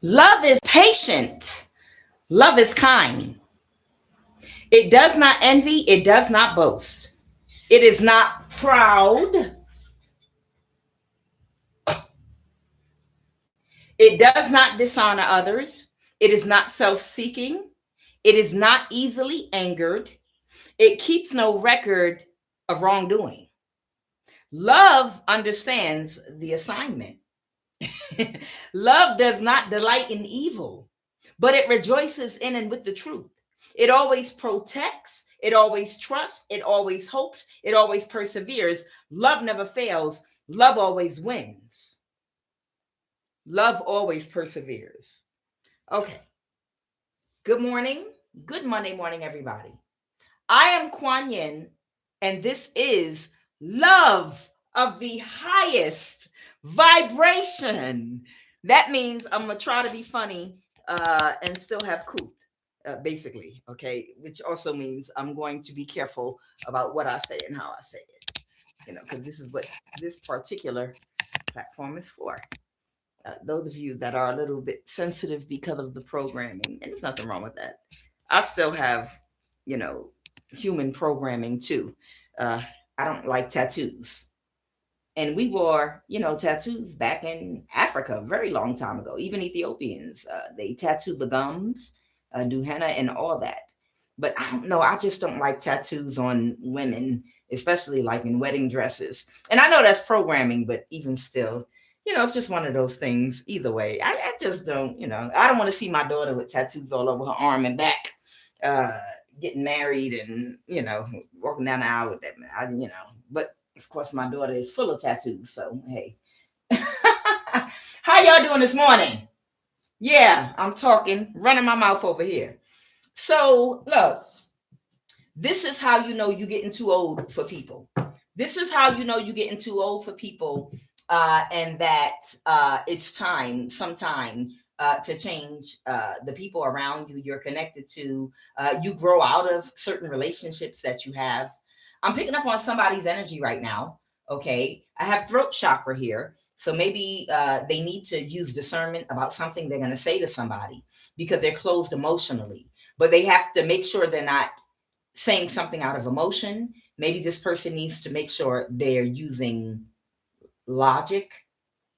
Love is patient. Love is kind. It does not envy. It does not boast. It is not proud. It does not dishonor others. It is not self seeking. It is not easily angered. It keeps no record of wrongdoing. Love understands the assignment. Love does not delight in evil, but it rejoices in and with the truth. It always protects, it always trusts, it always hopes, it always perseveres. Love never fails, love always wins. Love always perseveres. Okay, good morning. Good Monday morning, everybody. I am Kuan Yin, and this is love of the highest vibration. That means I'm gonna try to be funny and still have couth, basically. Okay, which also means I'm going to be careful about what I say and how I say it. Because this is what this particular platform is for. Those of you that are a little bit sensitive because of the programming, and there's nothing wrong with that. I still have, you know, human programming too. Uh, I don't like tattoos. And we wore, tattoos back in Africa a very long time ago. Even Ethiopians, they tattoo the gums, do henna and all that. But I don't know. I just don't like tattoos on women, especially like in wedding dresses. And I know that's programming, but even still, it's just one of those things. Either way, I just don't, I don't want to see my daughter with tattoos all over her arm and back, uh, getting married and, walking down the aisle with that. But of course, my daughter is full of tattoos. So, hey. How y'all doing this morning? Yeah, I'm talking, running my mouth over here. So, look, this is how you know you're getting too old for people. This is how you know you're getting too old for people, and that it's time, sometime, to change the people around you you're connected to. You grow out of certain relationships that you have. I'm picking up on somebody's energy right now. Okay. I have throat chakra here. So maybe they need to use discernment about something they're going to say to somebody because they're closed emotionally. But they have to make sure they're not saying something out of emotion. Maybe this person needs to make sure they're using logic,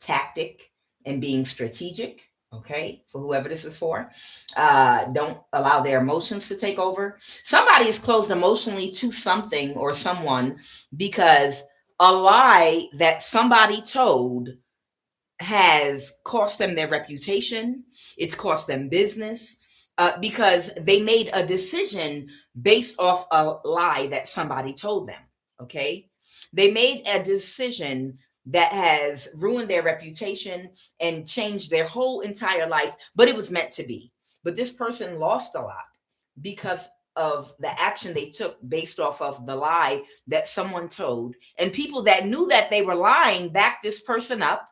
tactic, and being strategic. Okay, for whoever this is for. Don't allow their emotions to take over. Somebody is closed emotionally to something or someone because a lie that somebody told has cost them their reputation. It's cost them business because they made a decision based off a lie that somebody told them. Okay. They made a decision that has ruined their reputation and changed their whole entire life, but it was meant to be. But this person lost a lot because of the action they took based off of the lie that someone told. And people that knew that they were lying backed this person up.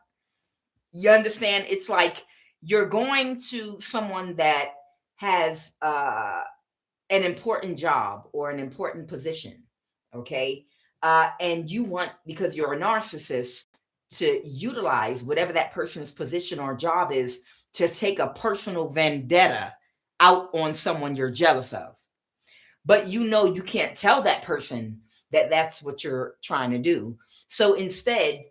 You understand? It's like you're going to someone that has an important job or an important position, okay? And you want, because you're a narcissist, to utilize whatever that person's position or job is to take a personal vendetta out on someone you're jealous of. But you can't tell that person that that's what you're trying to do. So instead,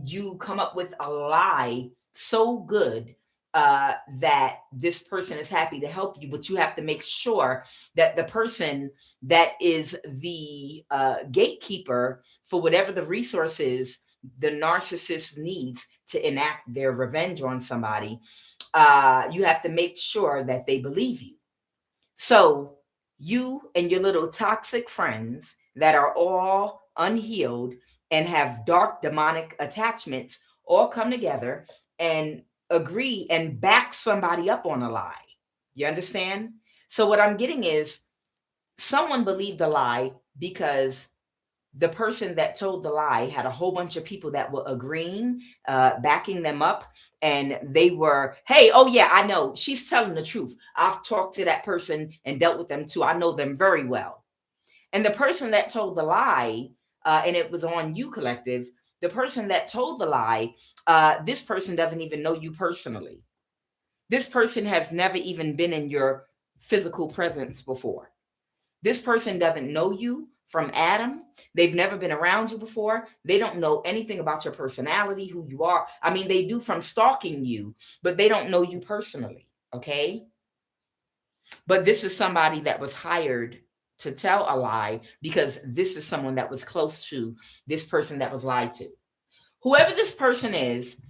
you come up with a lie so good that this person is happy to help you, but you have to make sure that the person that is the gatekeeper for whatever the resource is the narcissist needs to enact their revenge on somebody, you have to make sure that they believe you. So you and your little toxic friends that are all unhealed and have dark demonic attachments all come together and agree and back somebody up on a lie. You understand? So what I'm getting is someone believed a lie because the person that told the lie had a whole bunch of people that were agreeing, backing them up, and they were, hey, oh yeah, I know she's telling the truth. I've talked to that person and dealt with them too. I know them very well. And the person that told the lie, and it was on You Collective, the person that told the lie, this person doesn't even know you personally. This person has never even been in your physical presence before. This person doesn't know you from Adam. They've never been around you before. They don't know anything about your personality, who you are. I mean, they do from stalking you, but they don't know you personally. Okay. But this is somebody that was hired to tell a lie because this is someone that was close to this person that was lied to. Whoever this person is,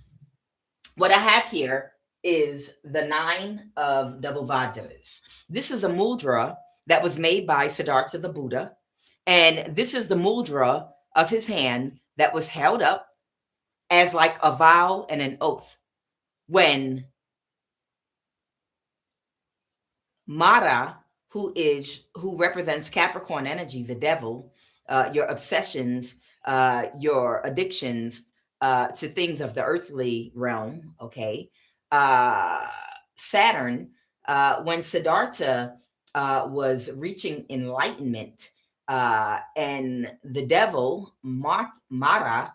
what I have here is the 9 of double vadas. This is a mudra that was made by Siddhartha the Buddha. And this is the mudra of his hand that was held up as like a vow and an oath when Mara, who represents Capricorn energy, the devil, your obsessions, your addictions to things of the earthly realm, okay? Saturn, when Siddhartha was reaching enlightenment, and the devil, Mara,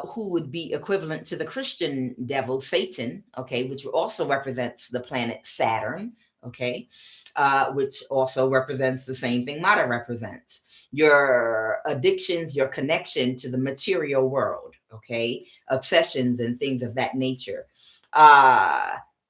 who would be equivalent to the Christian devil, Satan, okay, which also represents the planet Saturn, okay, which also represents the same thing Mara represents. Your addictions, your connection to the material world, okay, obsessions and things of that nature.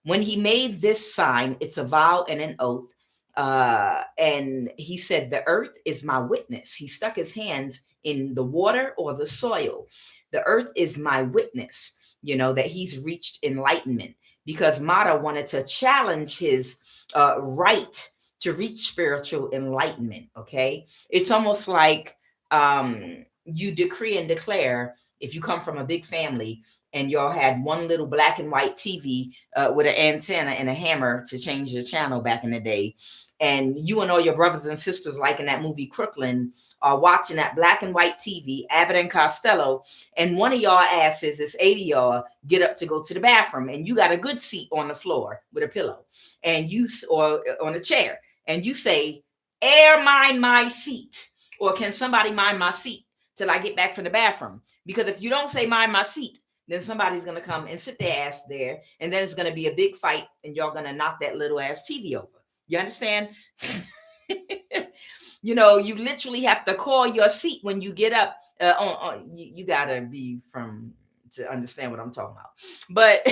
When he made this sign, it's a vow and an oath. And he said, the earth is my witness. He stuck his hands in the water or the soil. The earth is my witness, that he's reached enlightenment, because Mara wanted to challenge his right to reach spiritual enlightenment. Okay. It's almost like you decree and declare, if you come from a big family and y'all had one little black and white TV with an antenna and a hammer to change the channel back in the day, and you and all your brothers and sisters, like in that movie Crooklyn, are watching that black and white TV, Abbott and Costello, and one of y'all asses, it's 80 y'all, get up to go to the bathroom, and you got a good seat on the floor with a pillow, and or on a chair, and you say, air mind my seat, or can somebody mind my seat till I get back from the bathroom? Because if you don't say mind my seat, then somebody's going to come and sit their ass there, and then it's going to be a big fight, and y'all going to knock that little ass TV over. You understand? You literally have to call your seat when you get up. You got to be to understand what I'm talking about. But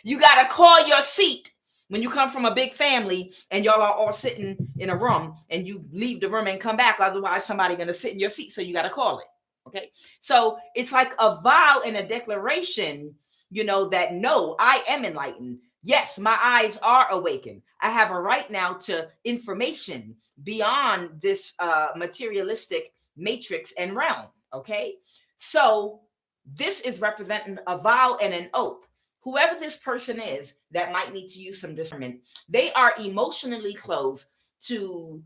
you got to call your seat when you come from a big family and y'all are all sitting in a room, and you leave the room and come back. Otherwise, somebody's going to sit in your seat. So you got to call it. Okay. So it's like a vow and a declaration, that no, I am enlightened. Yes, my eyes are awakened. I have a right now to information beyond this materialistic matrix and realm. Okay. So this is representing a vow and an oath. Whoever this person is that might need to use some discernment, they are emotionally close to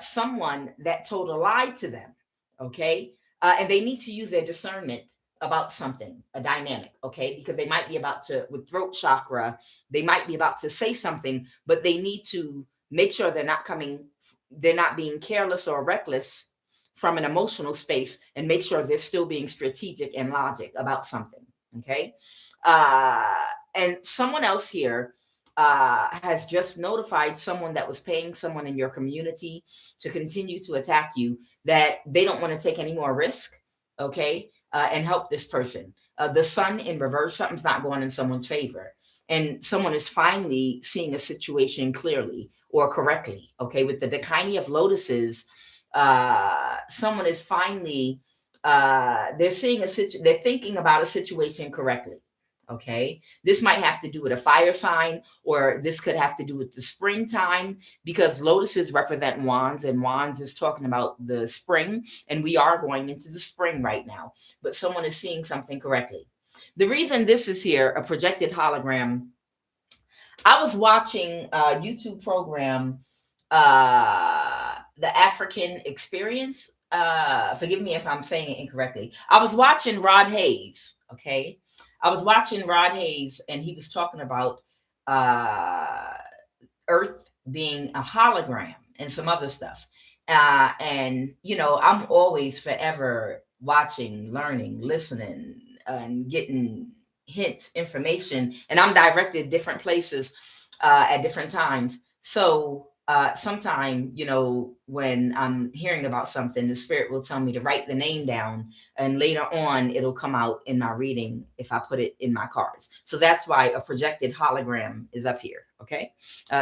someone that told a lie to them. Okay. And they need to use their discernment about something, a dynamic, okay? Because they might be about to, with throat chakra, they might be about to say something, but they need to make sure they're not being careless or reckless from an emotional space, and make sure they're still being strategic and logic about something, okay? And someone else here has just notified someone that was paying someone in your community to continue to attack you, that they don't want to take any more risk, okay? And help this person. The sun in reverse, something's not going in someone's favor. And someone is finally seeing a situation clearly or correctly. Okay, with the Dakini of Lotuses, someone is finally, they're thinking about a situation correctly. Okay, this might have to do with a fire sign, or this could have to do with the springtime, because lotuses represent wands, and wands is talking about the spring, and we are going into the spring right now. But someone is seeing something correctly. The reason this is here, a projected hologram, I was watching a YouTube program, The African Experience. Forgive me if I'm saying it incorrectly. I was watching Rod Hayes, okay? I was watching Rod Hayes, and he was talking about Earth being a hologram and some other stuff. And, I'm always forever watching, learning, listening, and getting hints, information, and I'm directed different places at different times. So sometime, when I'm hearing about something, the spirit will tell me to write the name down, and later on it'll come out in my reading if I put it in my cards. So that's why a projected hologram is up here. Okay.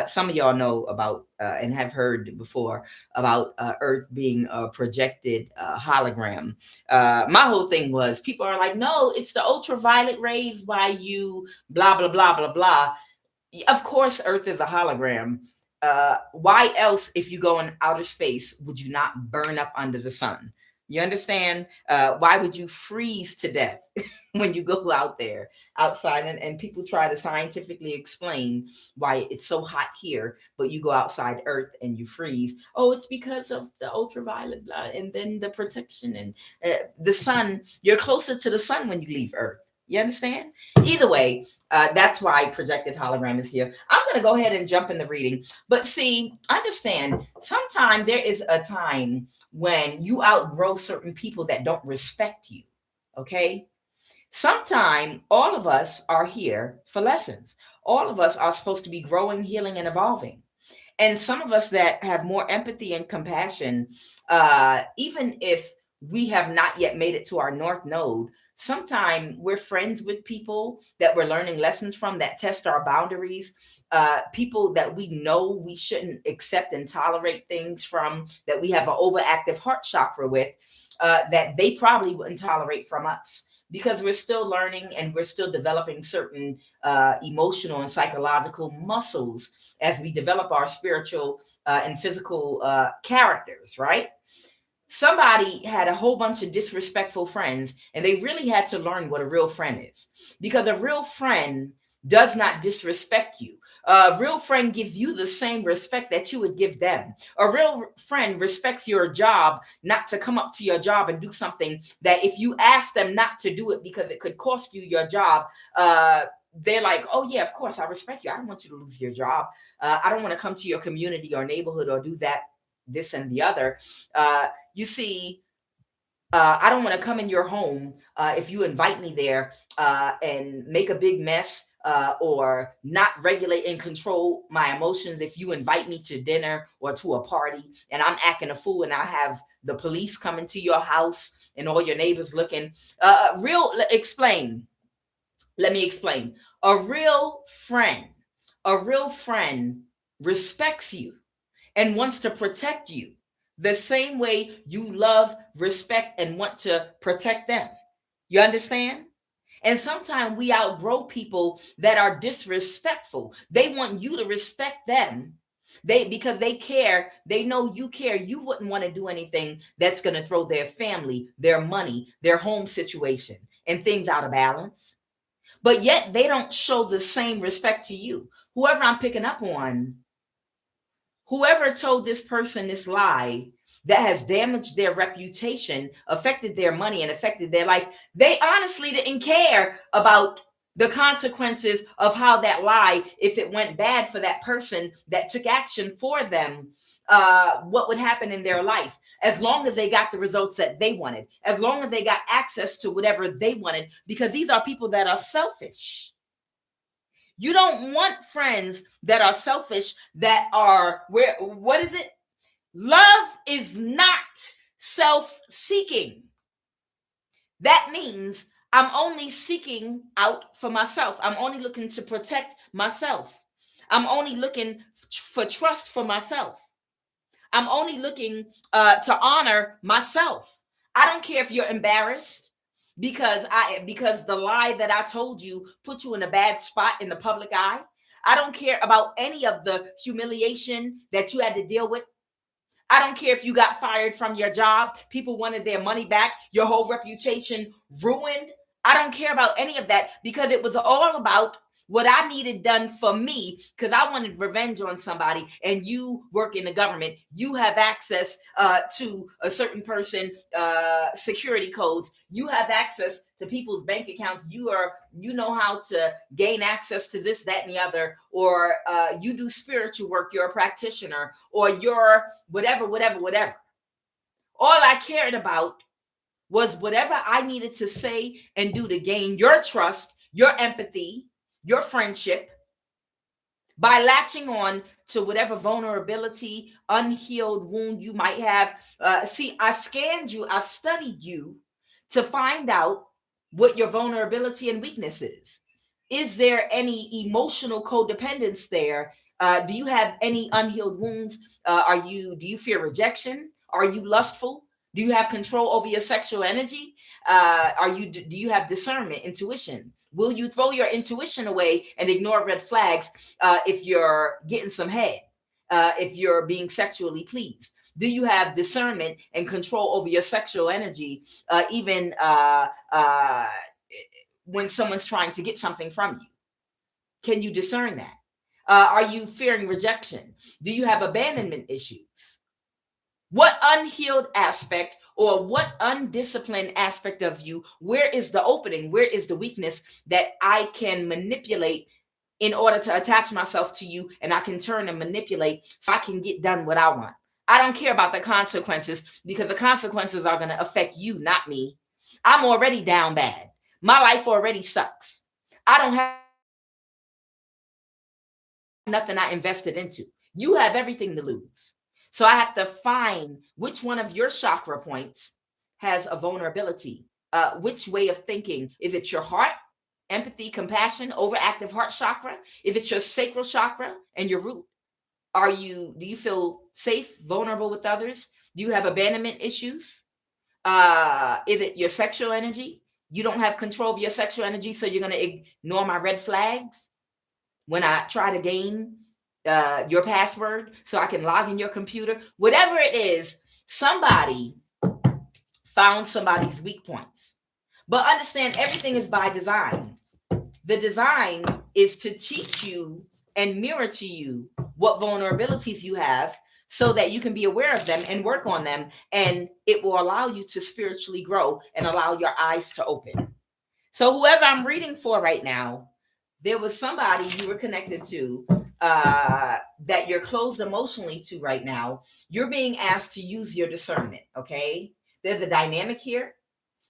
Some of y'all know about and have heard before about Earth being a projected hologram. My whole thing was, people are like, no, it's the ultraviolet rays, why you blah blah blah blah blah. Of course, Earth is a hologram. Why else, if you go in outer space, would you not burn up under the sun? You understand? Why would you freeze to death when you go out there outside? And people try to scientifically explain why it's so hot here, but you go outside Earth and you freeze. Oh, it's because of the ultraviolet, blah, and then the protection and the sun. You're closer to the sun when you leave Earth. You understand? Either way, that's why projected hologram is here. I'm going to go ahead and jump in the reading. But see, understand, sometimes there is a time when you outgrow certain people that don't respect you. Okay? Sometime all of us are here for lessons. All of us are supposed to be growing, healing, and evolving. And some of us that have more empathy and compassion, even if we have not yet made it to our north node, sometimes we're friends with people that we're learning lessons from, that test our boundaries, people that we know we shouldn't accept and tolerate things from, that we have an overactive heart chakra with, that they probably wouldn't tolerate from us, because we're still learning and we're still developing certain emotional and psychological muscles as we develop our spiritual and physical characters, right? Somebody had a whole bunch of disrespectful friends, and they really had to learn what a real friend is, because a real friend does not disrespect you. A real friend gives you the same respect that you would give them. A real friend respects your job, not to come up to your job and do something that if you ask them not to do it because it could cost you your job, they're like, oh yeah, of course, I respect you. I don't want you to lose your job. I don't want to come to your community or neighborhood or do that, this and the other. You see, I don't want to come in your home if you invite me there and make a big mess, or not regulate and control my emotions if you invite me to dinner or to a party and I'm acting a fool and I have the police coming to your house and all your neighbors looking. Let me explain. A real friend respects you and wants to protect you the same way you love, respect, and want to protect them. You understand? And sometimes we outgrow people that are disrespectful. They want you to respect them. Because they care, they know you care. You wouldn't want to do anything that's going to throw their family, their money, their home situation, and things out of balance. But yet they don't show the same respect to you. Whoever I'm picking up on, whoever told this person this lie that has damaged their reputation, affected their money, and affected their life, they honestly didn't care about the consequences of how that lie, if it went bad for that person that took action for them, what would happen in their life, as long as they got the results that they wanted, as long as they got access to whatever they wanted, because these are people that are selfish. You don't want friends that are selfish, that are what is it? Love is not self-seeking. That means I'm only seeking out for myself. I'm only looking to protect myself. I'm only looking for trust for myself. I'm only looking to honor myself. I don't care if you're embarrassed because the lie that I told you put you in a bad spot in the public eye. I don't care about any of the humiliation that you had to deal with. I don't care if you got fired from your job, people wanted their money back, your whole reputation ruined. I don't care about any of that, because it was all about what I needed done for me, because I wanted revenge on somebody. And you work in the government, you have access to a certain person, security codes, you have access to people's bank accounts, you know how to gain access to this, that, and the other, or you do spiritual work, you're a practitioner, or you're whatever. All I cared about was whatever I needed to say and do to gain your trust, your empathy, your friendship, by latching on to whatever vulnerability, unhealed wound you might have. See, I scanned you, I studied you to find out what your vulnerability and weakness is. Is there any emotional codependence there? Do you have any unhealed wounds? Do you fear rejection? Are you lustful? Do you have control over your sexual energy? Do you have discernment, intuition? Will you throw your intuition away and ignore red flags if you're getting some head? If you're being sexually pleased? Do you have discernment and control over your sexual energy, even when someone's trying to get something from you? Can you discern that? Are you fearing rejection? Do you have abandonment issues? What unhealed aspect or what undisciplined aspect of you, where is the opening? Where is the weakness that I can manipulate in order to attach myself to you, and I can turn and manipulate so I can get done what I want? I don't care about the consequences, because the consequences are going to affect you, not me. I'm already down bad. My life already sucks. I don't have nothing I invested into. You have everything to lose. So I have to find which one of your chakra points has a vulnerability. Which way of thinking? Is it your heart, empathy, compassion, overactive heart chakra? Is it your sacral chakra and your root? Do you feel safe, vulnerable with others? Do you have abandonment issues? Is it your sexual energy? You don't have control of your sexual energy, so you're going to ignore my red flags when I try to gain your password so I can log in your computer. Whatever it is, somebody found somebody's weak points. But understand, everything is by design. The design is to teach you and mirror to you what vulnerabilities you have, so that you can be aware of them and work on them, and it will allow you to spiritually grow and allow your eyes to open. So whoever I'm reading for right now, there was somebody you were connected to that you're closed emotionally to right now. You're being asked to use your discernment, okay? There's a dynamic here.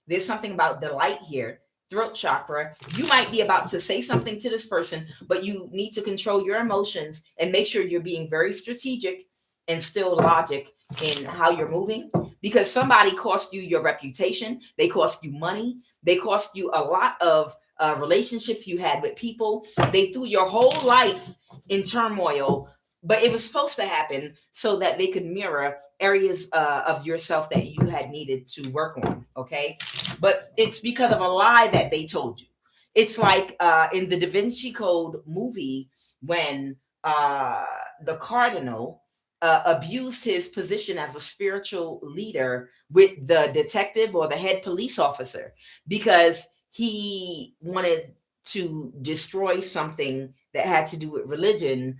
There's something about delight here. Throat chakra. You might be about to say something to this person, but you need to control your emotions and make sure you're being very strategic and still logic in how you're moving, because somebody cost you your reputation. They cost you money. They cost you a lot of relationships you had with people. They threw your whole life in turmoil, but it was supposed to happen so that they could mirror areas of yourself that you had needed to work on. Okay. But it's because of a lie that they told you. It's like in the Da Vinci Code movie, when the cardinal abused his position as a spiritual leader with the detective or the head police officer, because he wanted to destroy something that had to do with religion.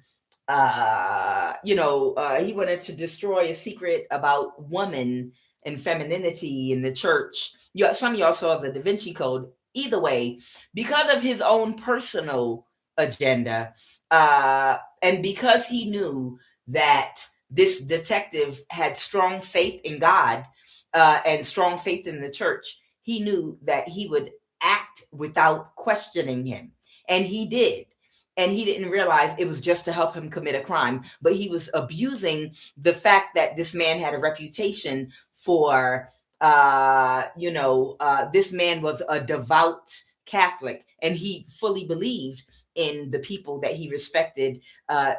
He wanted to destroy a secret about woman and femininity in the church. Some of y'all saw the Da Vinci Code. Either way, because of his own personal agenda, and because he knew that this detective had strong faith in God and strong faith in the church, he knew that he would act without questioning him. And he did. And he didn't realize it was just to help him commit a crime. But he was abusing the fact that this man had a reputation for, this man was a devout Catholic, and he fully believed in the people that he respected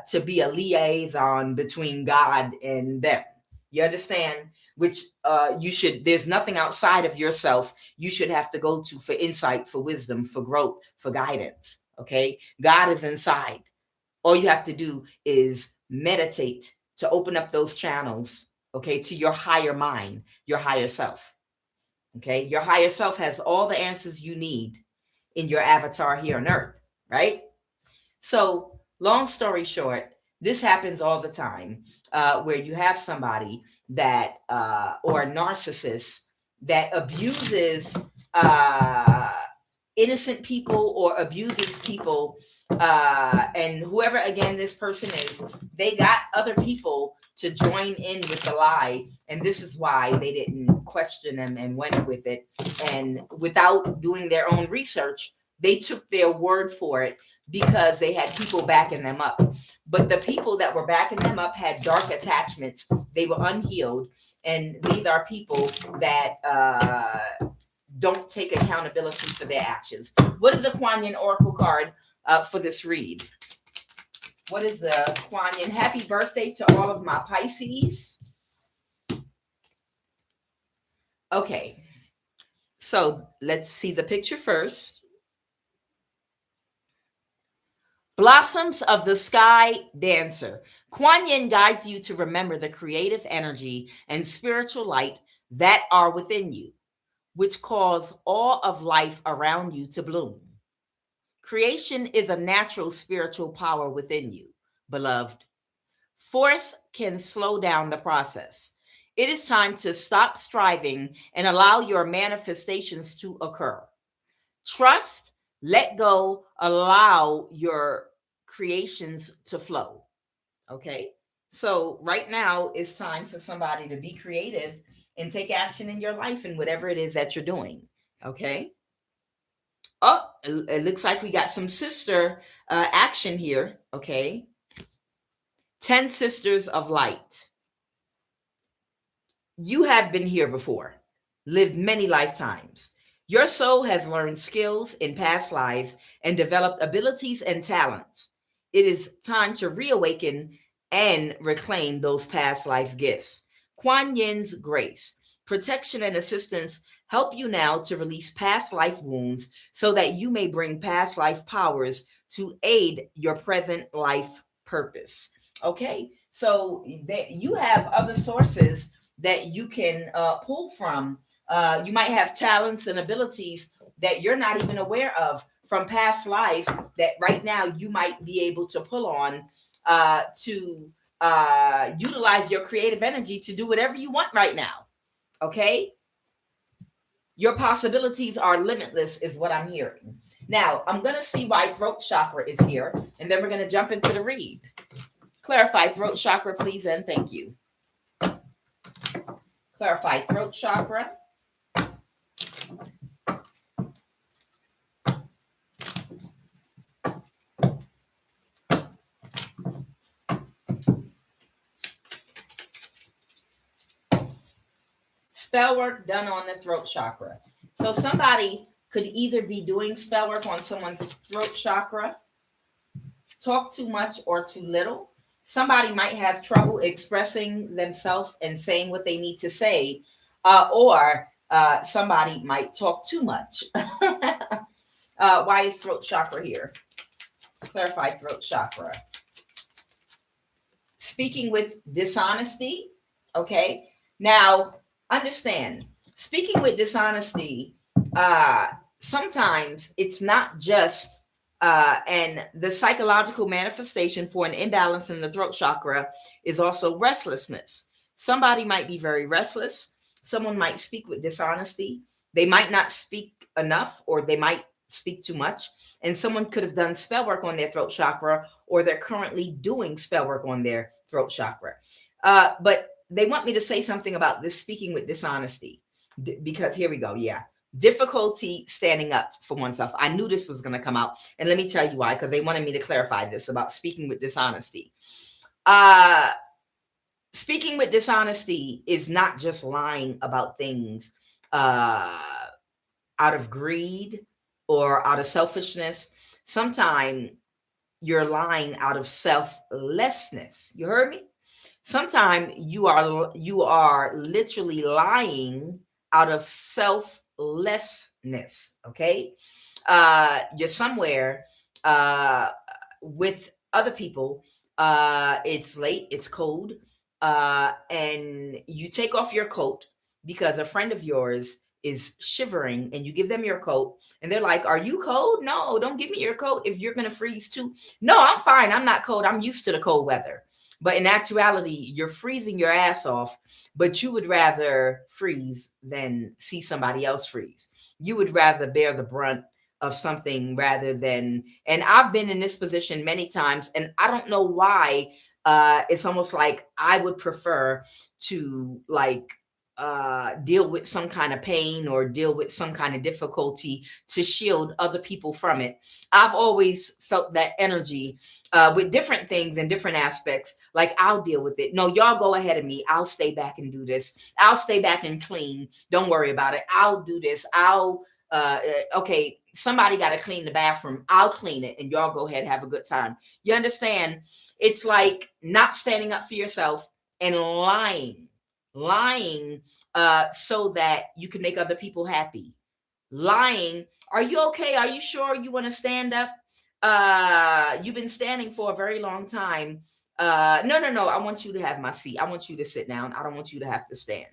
to be a liaison between God and them. You understand? Which there's nothing outside of yourself you should have to go to for insight, for wisdom, for growth, for guidance. Okay. God is inside. All you have to do is meditate to open up those channels, okay, to your higher mind, your higher self. Okay. Your higher self has all the answers you need in your avatar here on earth, right? So long story short, this happens all the time, where you have somebody that, or a narcissist that abuses innocent people or abuses people, and whoever, again, this person is, they got other people to join in with the lie, and this is why they didn't question them and went with it, and without doing their own research, They took their word for it because they had people backing them up. But the people that were backing them up had dark attachments. They were unhealed. And these are people that don't take accountability for their actions. What is the Kuan Yin Oracle card for this read? What is the Kuan Yin? Happy birthday to all of my Pisces. Okay, so let's see the picture first. Blossoms of the Sky Dancer. Kuan Yin guides you to remember the creative energy and spiritual light that are within you, which cause all of life around you to bloom. Creation is a natural spiritual power within you, beloved. Force can slow down the process. It is time to stop striving and allow your manifestations to occur. Trust, let go, allow your creations to flow. Okay? So, right now, it's time for somebody to be creative and take action in your life and whatever it is that you're doing. Okay? Oh, it looks like we got some sister action here. Okay? 10 Sisters of Light. You have been here before, lived many lifetimes. Your soul has learned skills in past lives and developed abilities and talents. It is time to reawaken and reclaim those past life gifts. Kuan Yin's grace, protection, and assistance help you now to release past life wounds so that you may bring past life powers to aid your present life purpose. Okay, so you have other sources that you can pull from. You might have talents and abilities that you're not even aware of from past lives that right now you might be able to pull on to utilize your creative energy to do whatever you want right now. Okay? Your possibilities are limitless, is what I'm hearing. Now, I'm going to see why throat chakra is here, and then we're going to jump into the read. Clarify throat chakra, please, and thank you. Clarify throat chakra. Spell work done on the throat chakra. So somebody could either be doing spell work on someone's throat chakra, talk too much or too little. Somebody might have trouble expressing themselves and saying what they need to say, or somebody might talk too much. Why is throat chakra here? Clarify throat chakra. Speaking with dishonesty. Okay. Now, understand, speaking with dishonesty, sometimes it's not just, and the psychological manifestation for an imbalance in the throat chakra is also restlessness. Somebody might be very restless. Someone might speak with dishonesty. They might not speak enough, or they might speak too much. And someone could have done spell work on their throat chakra, or they're currently doing spell work on their throat chakra. But they want me to say something about this speaking with dishonesty, because here we go. Yeah. Difficulty standing up for oneself. I knew this was going to come out. And let me tell you why, because they wanted me to clarify this about speaking with dishonesty. Speaking with dishonesty is not just lying about things out of greed or out of selfishness. Sometimes you're lying out of selflessness. You heard me? Sometimes you are literally lying out of selflessness. Okay, you're somewhere with other people. It's late. It's cold, and you take off your coat because a friend of yours is shivering, and you give them your coat, and they're like, "Are you cold? No, don't give me your coat if you're gonna freeze too." No, I'm fine. I'm not cold. I'm used to the cold weather. But in actuality, you're freezing your ass off, but you would rather freeze than see somebody else freeze. You would rather bear the brunt of something rather than, and I've been in this position many times, and I don't know why. It's almost like I would prefer to like deal with some kind of pain or deal with some kind of difficulty to shield other people from it. I've always felt that energy with different things and different aspects. Like, I'll deal with it. No, y'all go ahead of me. I'll stay back and do this. I'll stay back and clean. Don't worry about it. I'll do this. Okay, somebody got to clean the bathroom. I'll clean it and y'all go ahead and have a good time. You understand? It's like not standing up for yourself and lying so that you can make other people happy. Lying. Are you okay? Are you sure you want to stand up? You've been standing for a very long time. No. I want you to have my seat. I want you to sit down. I don't want you to have to stand.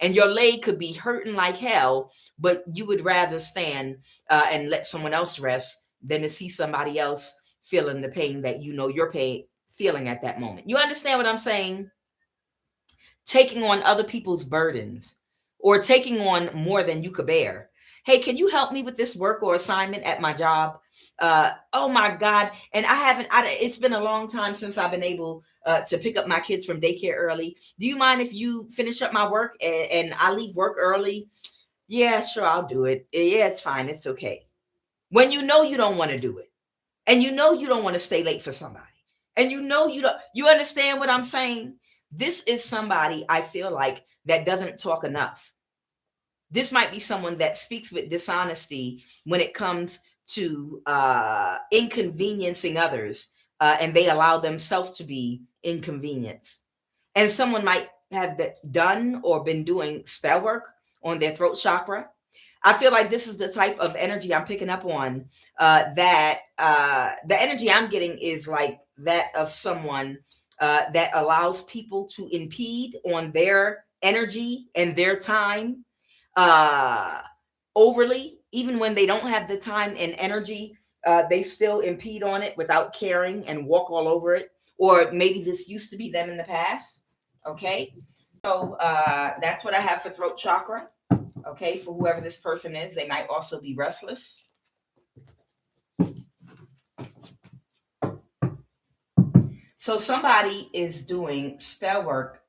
And your leg could be hurting like hell, but you would rather stand and let someone else rest than to see somebody else feeling the pain that you're feeling at that moment. You understand what I'm saying? Taking on other people's burdens or taking on more than you could bear. Hey, can you help me with this work or assignment at my job? Oh my God. And it's been a long time since I've been able to pick up my kids from daycare early. Do you mind if you finish up my work and I leave work early? Yeah, sure, I'll do it. Yeah, it's fine. It's okay. When you don't want to do it and you don't want to stay late for somebody and you don't, you understand what I'm saying? This is somebody I feel like that doesn't talk enough. This might be someone that speaks with dishonesty when it comes to inconveniencing others, and they allow themselves to be inconvenienced. And someone might have done or been doing spell work on their throat chakra. I feel like this is the type of energy I'm picking up on, that the energy I'm getting is like that of someone that allows people to impede on their energy and their time overly, even when they don't have the time and energy. They still impede on it without caring and walk all over it. Or maybe this used to be them in the past. Okay, so that's what I have for throat chakra. Okay, for whoever this person is, they might also be restless. So somebody is doing spell work.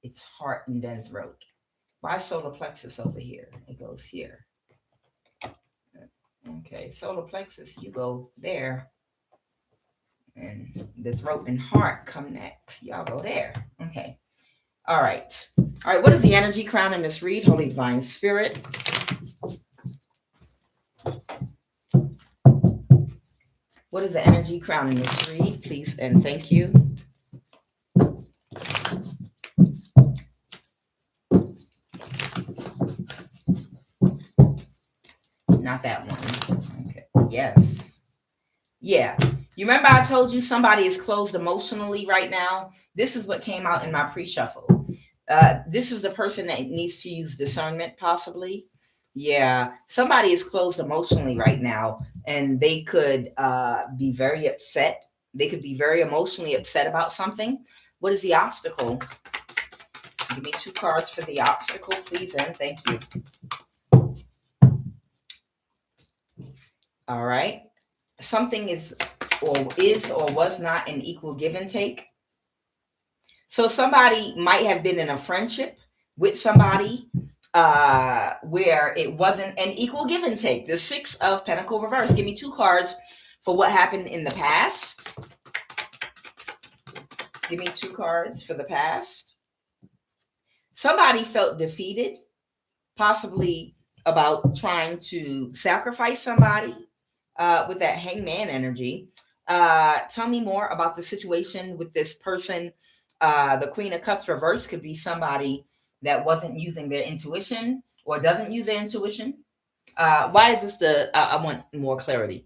It's heart and then throat. Why solar plexus over here? It goes here. Okay, solar plexus, you go there. And the throat and heart come next. Y'all go there. Okay. All right. All right, what is the energy crown in this read? Holy Divine Spirit. What is the energy crown in this read? Please and thank you. Not that one. Okay. Yes. Yeah. You remember I told you somebody is closed emotionally right now? This is what came out in my pre-shuffle. This is the person that needs to use discernment, possibly. Yeah. Somebody is closed emotionally right now, and they could be very upset. They could be very emotionally upset about something. What is the obstacle? Give me 2 cards for the obstacle, please, and thank you. All right. Something is or was not an equal give and take. So somebody might have been in a friendship with somebody where it wasn't an equal give and take. The 6 of Pentacles reverse. Give me 2 cards for what happened in the past. Give me 2 cards for the past. Somebody felt defeated, possibly about trying to sacrifice somebody with that hangman energy. Tell me more about the situation with this person. The Queen of Cups reverse could be somebody that wasn't using their intuition or doesn't use their intuition. Why is this I want more clarity.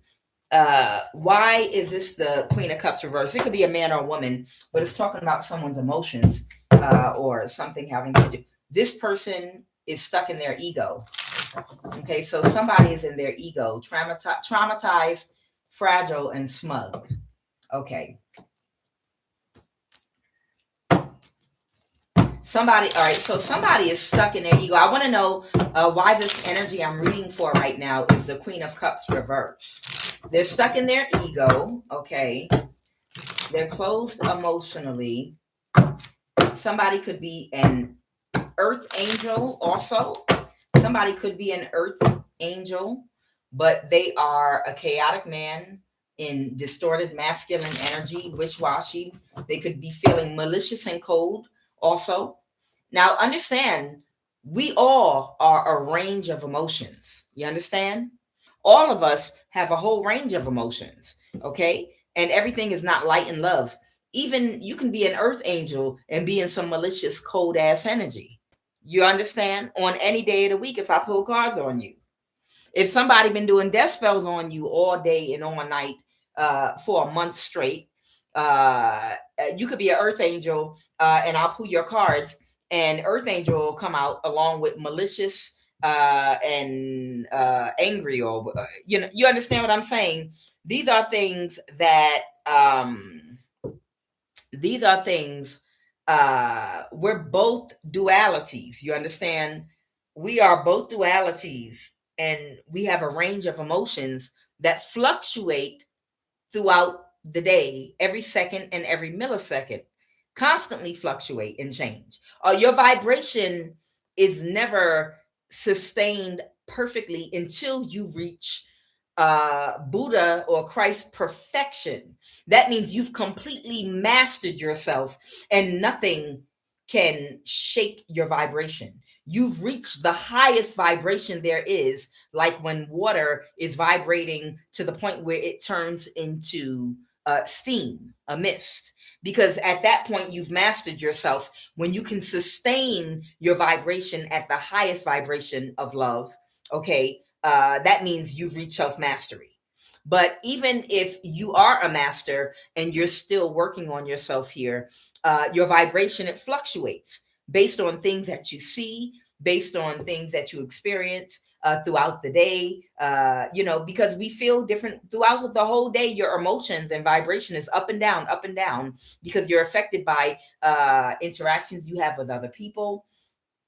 Why is this the Queen of Cups reverse? It could be a man or a woman, but it's talking about someone's emotions or something having to do. This person is stuck in their ego. Okay, so somebody is in their ego, traumatized, fragile, and smug. Okay. Somebody, all right, so somebody is stuck in their ego. I want to know why this energy I'm reading for right now is the Queen of Cups reverse. They're stuck in their ego, okay? They're closed emotionally. Somebody could be an earth angel also. Somebody could be an earth angel, but they are a chaotic man in distorted masculine energy, wishy-washy. They could be feeling malicious and cold also. Now, understand, we all are a range of emotions. You understand? All of us have a whole range of emotions, okay? And everything is not light and love. Even you can be an earth angel and be in some malicious, cold ass energy. You understand? On any day of the week, if I pull cards on you. If somebody been doing death spells on you all day and all night for a month straight, you could be an earth angel, and I'll pull your cards, and earth angel will come out along with malicious and angry, or you understand what I'm saying. These are things that we're both dualities. You understand? We are both dualities, and we have a range of emotions that fluctuate throughout the day, every second and every millisecond, constantly fluctuate and change. Your vibration is never sustained perfectly until you reach Buddha or Christ perfection. That means you've completely mastered yourself and nothing can shake your vibration. You've reached the highest vibration there is, like when water is vibrating to the point where it turns into steam, a mist. Because at that point, you've mastered yourself. When you can sustain your vibration at the highest vibration of love, okay, that means you've reached self-mastery. But even if you are a master and you're still working on yourself here, your vibration, it fluctuates based on things that you see, based on things that you experience throughout the day, because we feel different throughout the whole day. Your emotions and vibration is up and down, because you're affected by interactions you have with other people.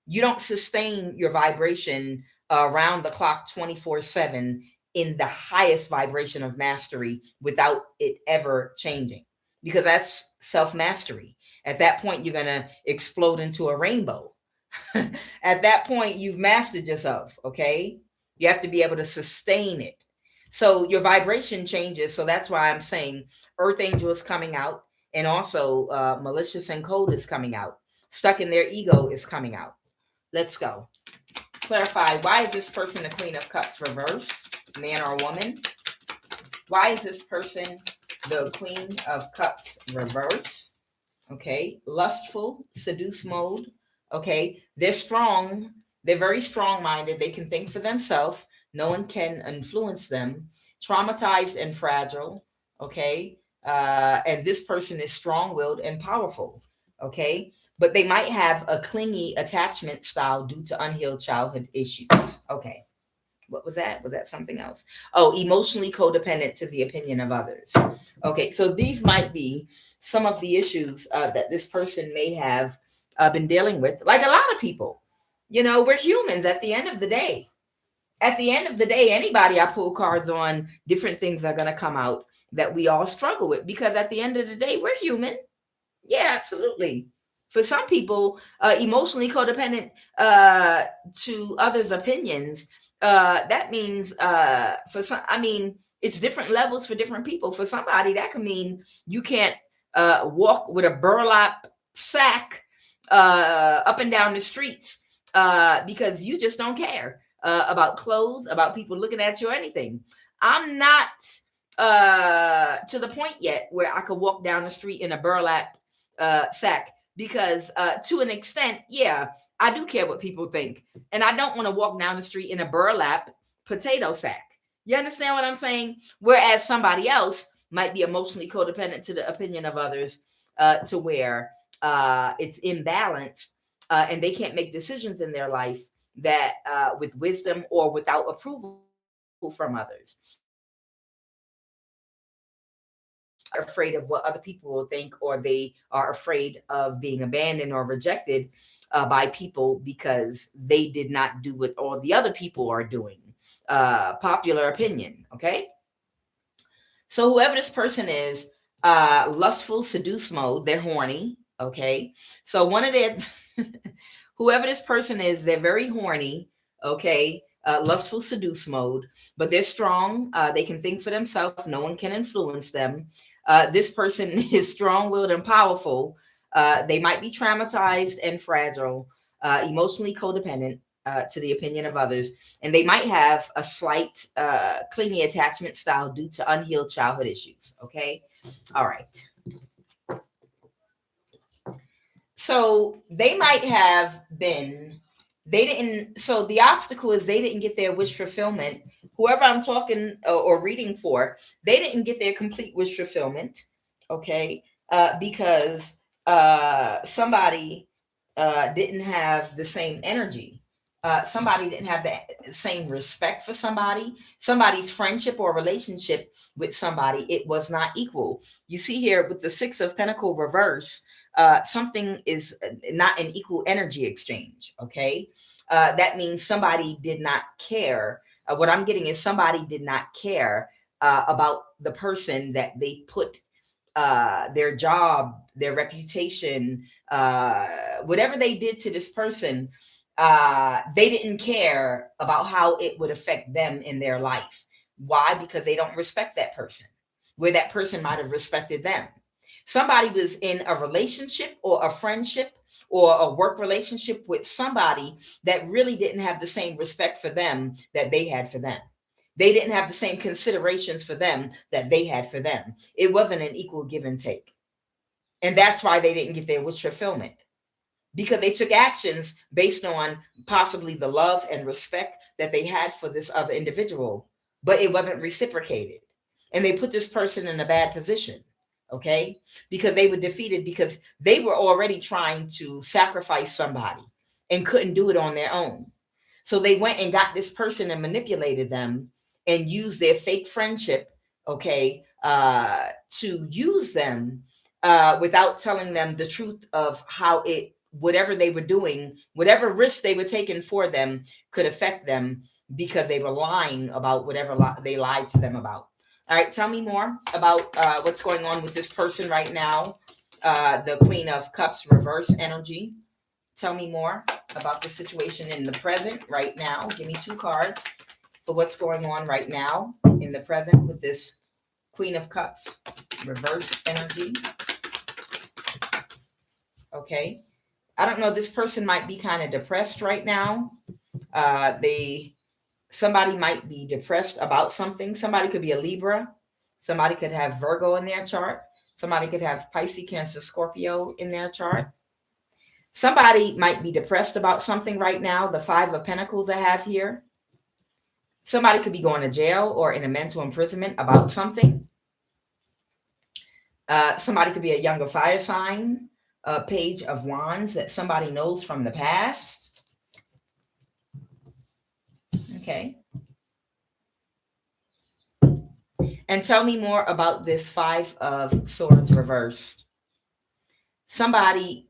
You don't sustain your vibration around the clock 24/7 in the highest vibration of mastery without it ever changing, because that's self-mastery. At that point, you're going to explode into a rainbow. At that point, you've mastered yourself, okay? You have to be able to sustain it. So your vibration changes. So that's why I'm saying Earth Angel is coming out, and also malicious and cold is coming out. Stuck in their ego is coming out. Let's go. Clarify, why is this person the Queen of Cups reverse, man or woman? Why is this person the Queen of Cups reverse? Okay, lustful, seduce mode. Okay, they're strong. They're very strong-minded. They can think for themselves. No one can influence them. Traumatized and fragile. Okay, and this person is strong-willed and powerful. Okay, but they might have a clingy attachment style due to unhealed childhood issues. Okay. What was that? Was that something else? Oh, emotionally codependent to the opinion of others. Okay, so these might be some of the issues that this person may have been dealing with. Like a lot of people, we're humans at the end of the day. At the end of the day, anybody I pull cards on, different things are going to come out that we all struggle with, because at the end of the day, we're human. Yeah, absolutely. For some people, emotionally codependent to others' opinions, that means for some, it's different levels for different people. For somebody, that can mean you can't walk with a burlap sack up and down the streets because you just don't care about clothes, about people looking at you or anything. I'm not to the point yet where I could walk down the street in a burlap sack, because to an extent, yeah, I do care what people think, and I don't want to walk down the street in a burlap potato sack. You understand what I'm saying? Whereas somebody else might be emotionally codependent to the opinion of others, to where it's imbalanced, and they can't make decisions in their life that with wisdom or without approval from others. Afraid of what other people will think, or they are afraid of being abandoned or rejected by people because they did not do what all the other people are doing. Popular opinion. Okay, so whoever this person is, lustful, seduce mode, they're horny. Okay, so one of their Whoever this person is, they're very horny, okay? Lustful seduce mode, but they're strong. They can think for themselves. No one can influence them. This person is strong-willed and powerful. They might be traumatized and fragile, emotionally codependent to the opinion of others, and they might have a slight clingy attachment style due to unhealed childhood issues. Okay, all right. So they might have been, they didn't, so the obstacle is they didn't get their wish fulfillment. Whoever I'm talking or reading for, they didn't get their complete wish fulfillment, okay? Because somebody didn't have the same energy. Somebody didn't have the same respect for somebody. Somebody's friendship or relationship with somebody, it was not equal. You see here with the Six of Pentacle reverse, something is not an equal energy exchange. Okay. That means somebody did not care. What I'm getting is somebody did not care about the person that they put their job, their reputation, whatever they did to this person. They didn't care about how it would affect them in their life. Why? Because they don't respect that person, where that person might have respected them. Somebody was in a relationship or a friendship or a work relationship with somebody that really didn't have the same respect for them that they had for them. They didn't have the same considerations for them that they had for them. It wasn't an equal give and take. And that's why they didn't get their wish fulfillment, because they took actions based on possibly the love and respect that they had for this other individual, but it wasn't reciprocated. And they put this person in a bad position, okay? Because they were defeated because they were already trying to sacrifice somebody and couldn't do it on their own. So they went and got this person and manipulated them and used their fake friendship, okay, to use them without telling them the truth of how it, whatever they were doing, whatever risks they were taking for them could affect them, because they were lying about whatever they lied to them about. All right, tell me more about what's going on with this person right now. The Queen of Cups reverse energy. Tell me more about the situation in the present right now. Give me 2 cards for what's going on right now in the present with this Queen of Cups reverse energy. Okay. I don't know. This person might be kind of depressed right now. Somebody might be depressed about something. Somebody could be a Libra. Somebody could have Virgo in their chart. Somebody could have Pisces, Cancer, Scorpio in their chart. Somebody might be depressed about something right now. The 5 of Pentacles I have here. Somebody could be going to jail or in a mental imprisonment about something. Somebody could be a younger fire sign. A Page of Wands that somebody knows from the past. Okay. And tell me more about this 5 of Swords reversed. Somebody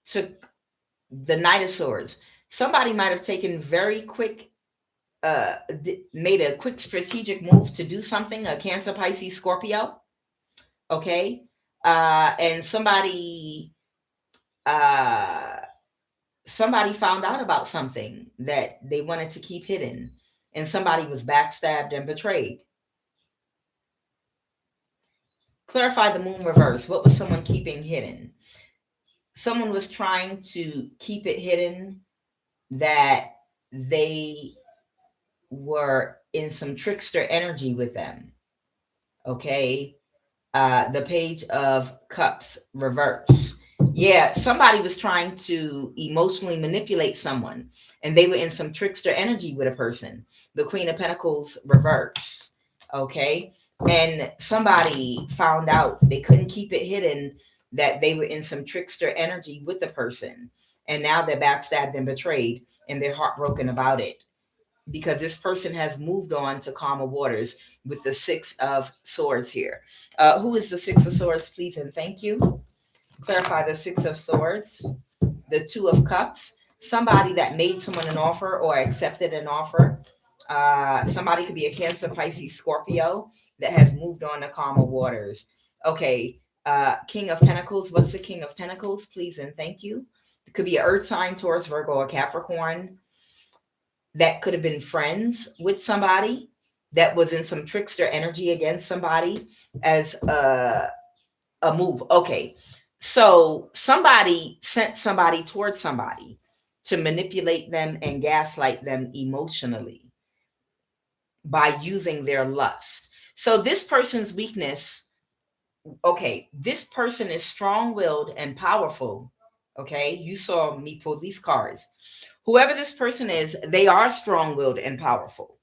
took the Knight of Swords. Somebody might have taken very quick, made a quick strategic move to do something, a Cancer, Pisces, Scorpio. Okay. And somebody found out about something that they wanted to keep hidden, and somebody was backstabbed and betrayed. Clarify the Moon reverse. What was someone keeping hidden? Someone was trying to keep it hidden that they were in some trickster energy with them. Okay. The Page of Cups reverse. Yeah, somebody was trying to emotionally manipulate someone, and they were in some trickster energy with a person. The Queen of Pentacles reverse. Okay. And somebody found out, they couldn't keep it hidden, that they were in some trickster energy with the person. And now they're backstabbed and betrayed, and they're heartbroken about it, because this person has moved on to calmer waters with the 6 of Swords here. Who is the 6 of Swords, please and thank you? Clarify the 6 of Swords. The 2 of Cups. Somebody that made someone an offer or accepted an offer. Somebody could be a Cancer, Pisces, Scorpio that has moved on to calmer waters. Okay. King of Pentacles. What's the King of Pentacles, please and thank you? It could be an earth sign, Taurus, Virgo, or Capricorn that could have been friends with somebody that was in some trickster energy against somebody as a move. Okay. So somebody sent somebody towards somebody to manipulate them and gaslight them emotionally by using their lust. So this person's weakness, okay, this person is strong-willed and powerful. Okay, you saw me pull these cards. Whoever this person is, they are strong-willed and powerful.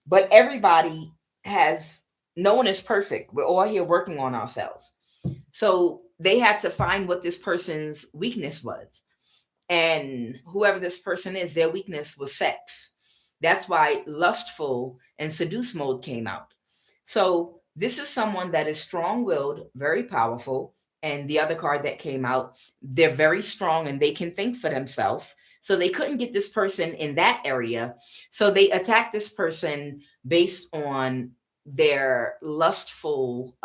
But everybody has, no one is perfect. We're all here working on ourselves. So they had to find what this person's weakness was. And whoever this person is, their weakness was sex. That's why lustful and seduce mode came out. So this is someone that is strong-willed, very powerful. And the other card that came out, they're very strong and they can think for themselves. So they couldn't get this person in that area. So they attacked this person based on their lustful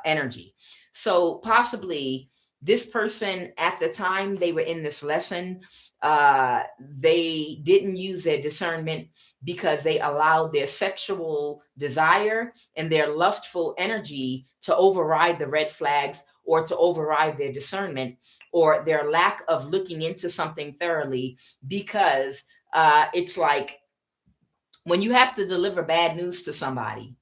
energy. So possibly this person, at the time they were in this lesson, they didn't use their discernment because they allowed their sexual desire and their lustful energy to override the red flags or to override their discernment or their lack of looking into something thoroughly, because it's like when you have to deliver bad news to somebody,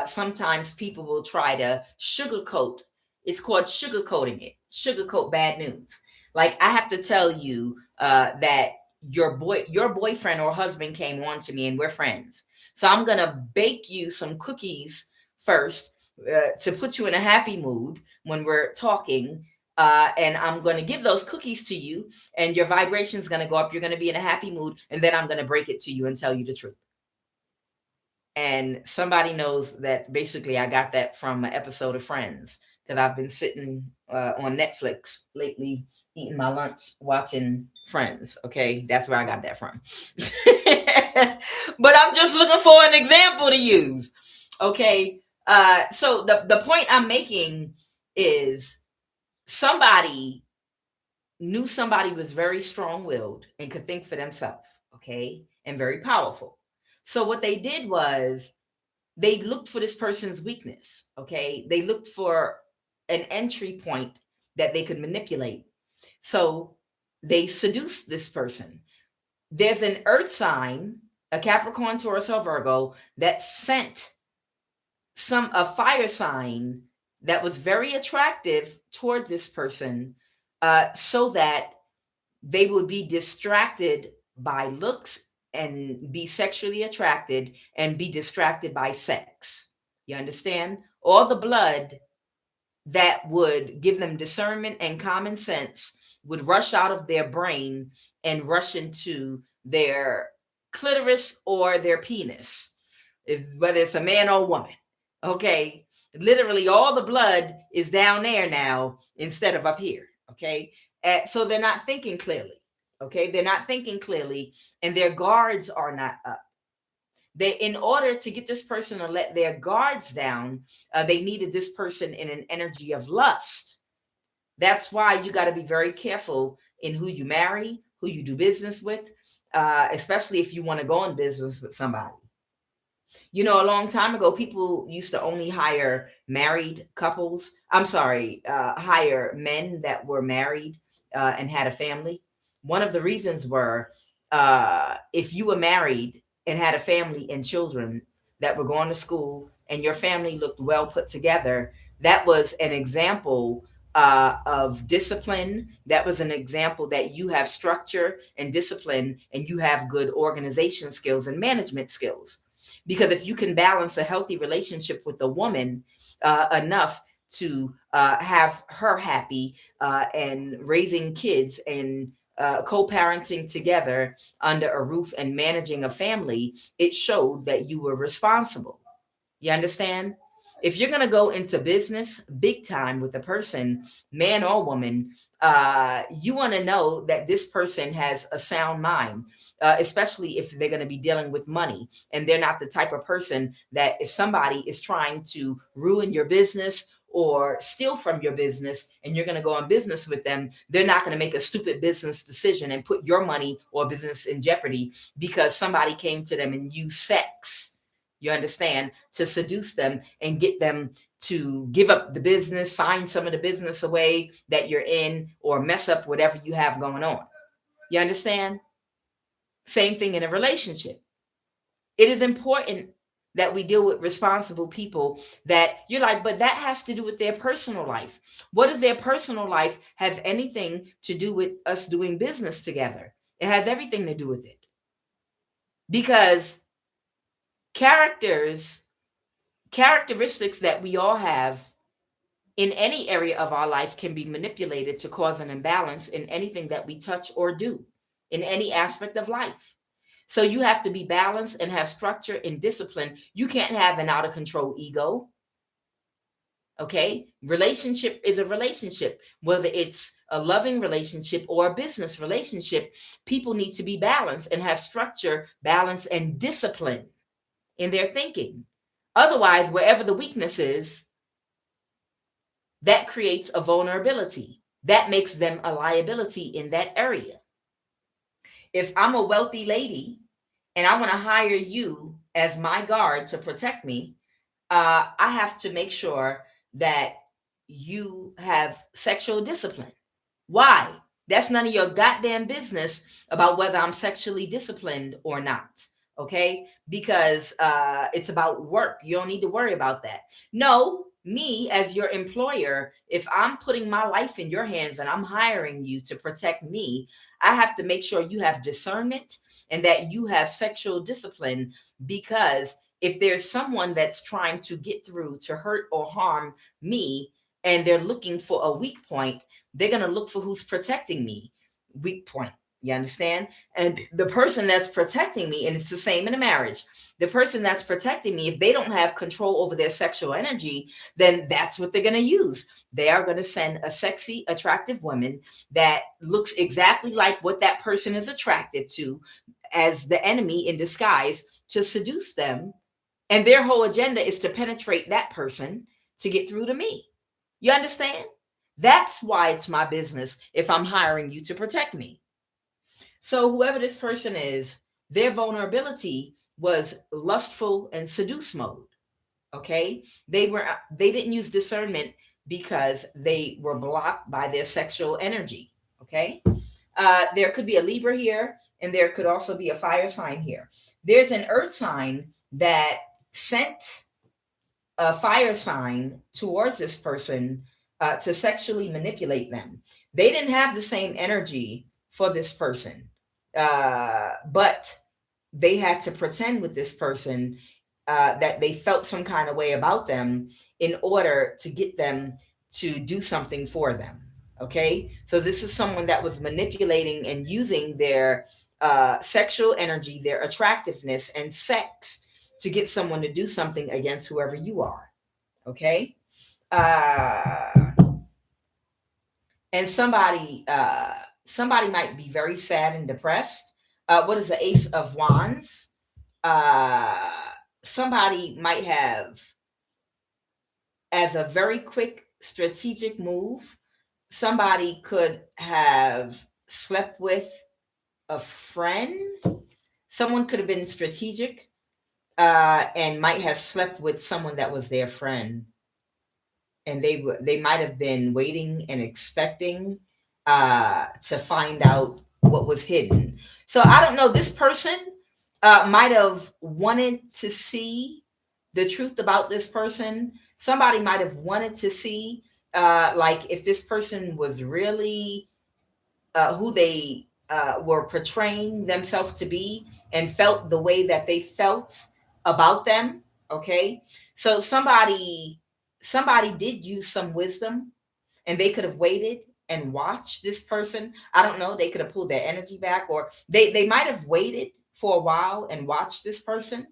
sometimes people will try to sugarcoat. It's called sugarcoating it, sugarcoat bad news. Like I have to tell you that your boyfriend or husband came on to me and we're friends. So I'm gonna bake you some cookies first to put you in a happy mood when we're talking. And I'm going to give those cookies to you, and your vibration is going to go up. You're going to be in a happy mood, and then I'm going to break it to you and tell you the truth. And somebody knows that basically I got that from an episode of Friends, because I've been sitting on Netflix lately, eating my lunch, watching Friends. Okay, that's where I got that from. But I'm just looking for an example to use. Okay, so the point I'm making is somebody knew somebody was very strong-willed and could think for themselves, okay, and very powerful. So what they did was they looked for this person's weakness, okay? They looked for an entry point that they could manipulate. So they seduced this person. There's an earth sign, a Capricorn, Taurus, or Virgo, that sent a fire sign that was very attractive toward this person, so that they would be distracted by looks and be sexually attracted and be distracted by sex. You understand? All the blood that would give them discernment and common sense would rush out of their brain and rush into their clitoris or their penis, whether it's a man or a woman. Okay, literally all the blood is down there now instead of up here. Okay, so they're not thinking clearly. Okay, they're not thinking clearly, and their guards are not up. They, in order to get this person to let their guards down, they needed this person in an energy of lust. That's why you got to be very careful in who you marry, who you do business with, especially if you want to go in business with somebody. You know, a long time ago, people used to only hire married couples. I'm sorry, hire men that were married and had a family. One of the reasons were if you were married and had a family and children that were going to school and your family looked well put together, that was an example of discipline. That was an example that you have structure and discipline and you have good organization skills and management skills. Because if you can balance a healthy relationship with a woman enough to have her happy and raising kids and co-parenting together under a roof and managing a family, it showed that you were responsible. You understand? If you're going to go into business big time with a person, man or woman, you want to know that this person has a sound mind, especially if they're going to be dealing with money. And they're not the type of person that if somebody is trying to ruin your business or steal from your business and you're going to go on business with them, they're not going to make a stupid business decision and put your money or business in jeopardy because somebody came to them and used sex, you understand, to seduce them and get them to give up the business, sign some of the business away that you're in, or mess up whatever you have going on. You understand? Same thing in a relationship. It is important that we deal with responsible people that you're like, but that has to do with their personal life. What does their personal life have anything to do with us doing business together? It has everything to do with it. Because characteristics that we all have in any area of our life can be manipulated to cause an imbalance in anything that we touch or do in any aspect of life. So you have to be balanced and have structure and discipline. You can't have an out of control ego. Okay? Relationship is a relationship. Whether it's a loving relationship or a business relationship, people need to be balanced and have structure, balance, and discipline in their thinking. Otherwise, wherever the weakness is, that creates a vulnerability. That makes them a liability in that area. If I'm a wealthy lady and I want to hire you as my guard to protect me, I have to make sure that you have sexual discipline. Why? That's none of your goddamn business about whether I'm sexually disciplined or not. Okay? Because it's about work. You don't need to worry about that. No, me as your employer, if I'm putting my life in your hands and I'm hiring you to protect me, I have to make sure you have discernment and that you have sexual discipline, because if there's someone that's trying to get through to hurt or harm me and they're looking for a weak point, they're going to look for who's protecting me. Weak point. You understand? And the person that's protecting me, and it's the same in a marriage, the person that's protecting me, if they don't have control over their sexual energy, then that's what they're going to use. They are going to send a sexy, attractive woman that looks exactly like what that person is attracted to as the enemy in disguise to seduce them. And their whole agenda is to penetrate that person to get through to me. You understand? That's why it's my business if I'm hiring you to protect me. So whoever this person is, their vulnerability was lustful and seduce mode. Okay? They didn't use discernment because they were blocked by their sexual energy. Okay? There could be a Libra here, and there could also be a fire sign here. There's an earth sign that sent a fire sign towards this person to sexually manipulate them. They didn't have the same energy for this person, but they had to pretend with this person that they felt some kind of way about them in order to get them to do something for them. Okay, so this is someone that was manipulating and using their sexual energy, their attractiveness, and sex to get someone to do something against whoever you are. Okay, and somebody might be very sad and depressed. What is the Ace of Wands? Somebody might have, as a very quick strategic move, somebody could have slept with a friend. Someone could have been strategic and might have slept with someone that was their friend. And they might have been waiting and expecting to find out what was hidden. So I don't know. This person might have wanted to see the truth about this person. Somebody might have wanted to see like if this person was really who they were portraying themselves to be, and felt the way that they felt about them. Okay, so somebody did use some wisdom, and they could have waited and watched this person. I don't know, they could have pulled their energy back, or they might have waited for a while and watched this person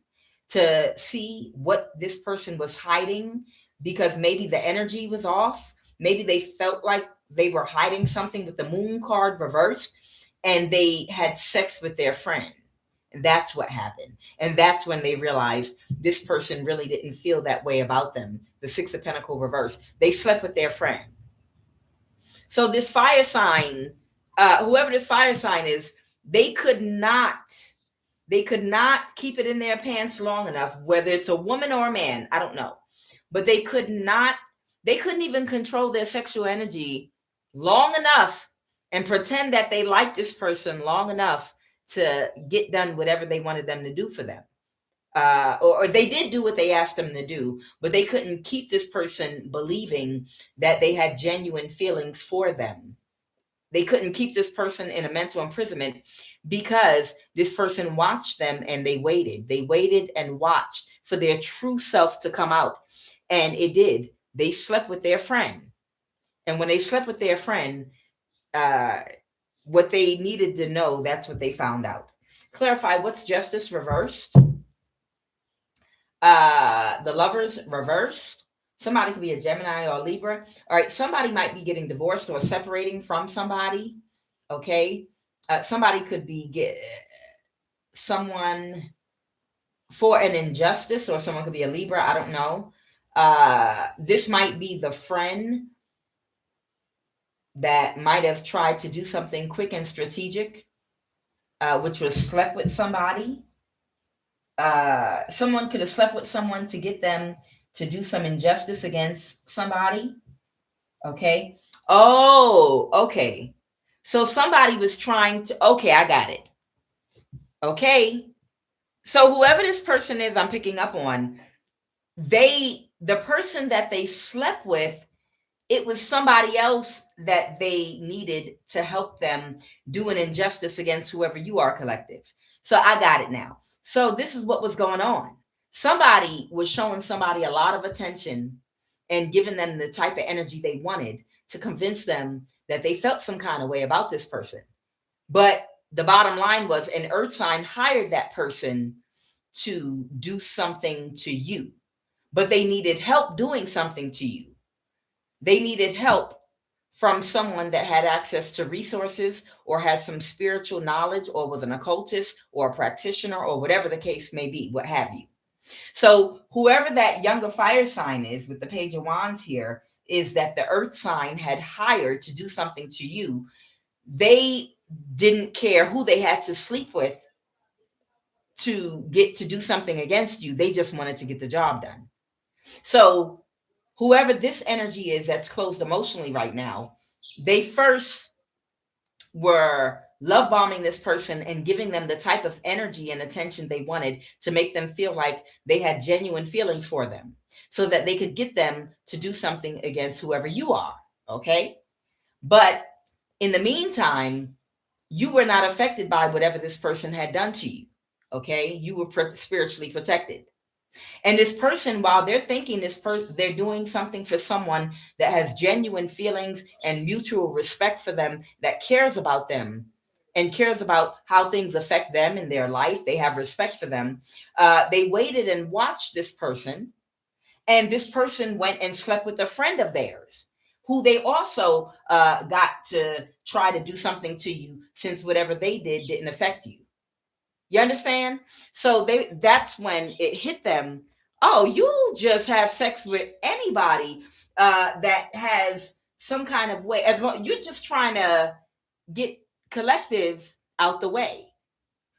to see what this person was hiding, because maybe the energy was off. Maybe they felt like they were hiding something with the moon card reversed, and they had sex with their friend. That's what happened. And that's when they realized this person really didn't feel that way about them. The Six of Pentacles reverse. They slept with their friend. So this fire sign, whoever this fire sign is, they could not keep it in their pants long enough, whether it's a woman or a man, I don't know. But they couldn't even control their sexual energy long enough and pretend that they liked this person long enough to get done whatever they wanted them to do for them. Or they did do what they asked them to do, but they couldn't keep this person believing that they had genuine feelings for them. They couldn't keep this person in a mental imprisonment because this person watched them and they waited. They waited and watched for their true self to come out. And it did. They slept with their friend. And when they slept with their friend, what they needed to know, that's what they found out. Clarify, what's justice reversed? The Lovers reversed. Somebody could be a Gemini or a Libra. All right, somebody might be getting divorced or separating from somebody. Okay, somebody could be someone for an injustice, or someone could be a Libra. I don't know. This might be the friend that might have tried to do something quick and strategic, which was slept with somebody. Someone could have slept with someone to get them to do some injustice against somebody. Okay. Oh, okay. So somebody was trying to, okay, I got it. Okay. So whoever this person is I'm picking up on, the person that they slept with, it was somebody else that they needed to help them do an injustice against whoever you are, collective. So I got it now. So this is what was going on. Somebody was showing somebody a lot of attention and giving them the type of energy they wanted to convince them that they felt some kind of way about this person. But the bottom line was an earth sign hired that person to do something to you, but they needed help doing something to you. They needed help from someone that had access to resources or had some spiritual knowledge or was an occultist or a practitioner or whatever the case may be, what have you. So whoever that younger fire sign is with the Page of Wands here is that the earth sign had hired to do something to you. They didn't care who they had to sleep with to get to do something against you. They just wanted to get the job done. So whoever this energy is that's closed emotionally right now, they first were love bombing this person and giving them the type of energy and attention they wanted to make them feel like they had genuine feelings for them so that they could get them to do something against whoever you are. Okay. But in the meantime, you were not affected by whatever this person had done to you. Okay. You were spiritually protected. And this person, while they're thinking they're doing something for someone that has genuine feelings and mutual respect for them, that cares about them and cares about how things affect them in their life, they have respect for them. They waited and watched this person, and this person went and slept with a friend of theirs, who they also got to try to do something to you, since whatever they did didn't affect you. You understand? So that's when it hit them. Oh, you just have sex with anybody that has some kind of way. As long you're just trying to get collective out the way.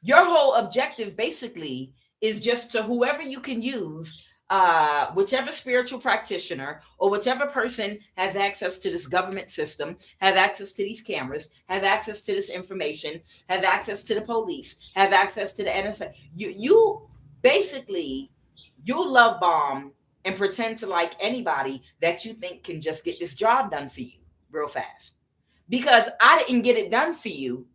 Your whole objective basically is just to whoever you can use, whichever spiritual practitioner or whichever person has access to this government system, has access to these cameras, has access to this information, has access to the police, has access to the NSA. You basically, you love bomb and pretend to like anybody that you think can just get this job done for you real fast. Because I didn't get it done for you.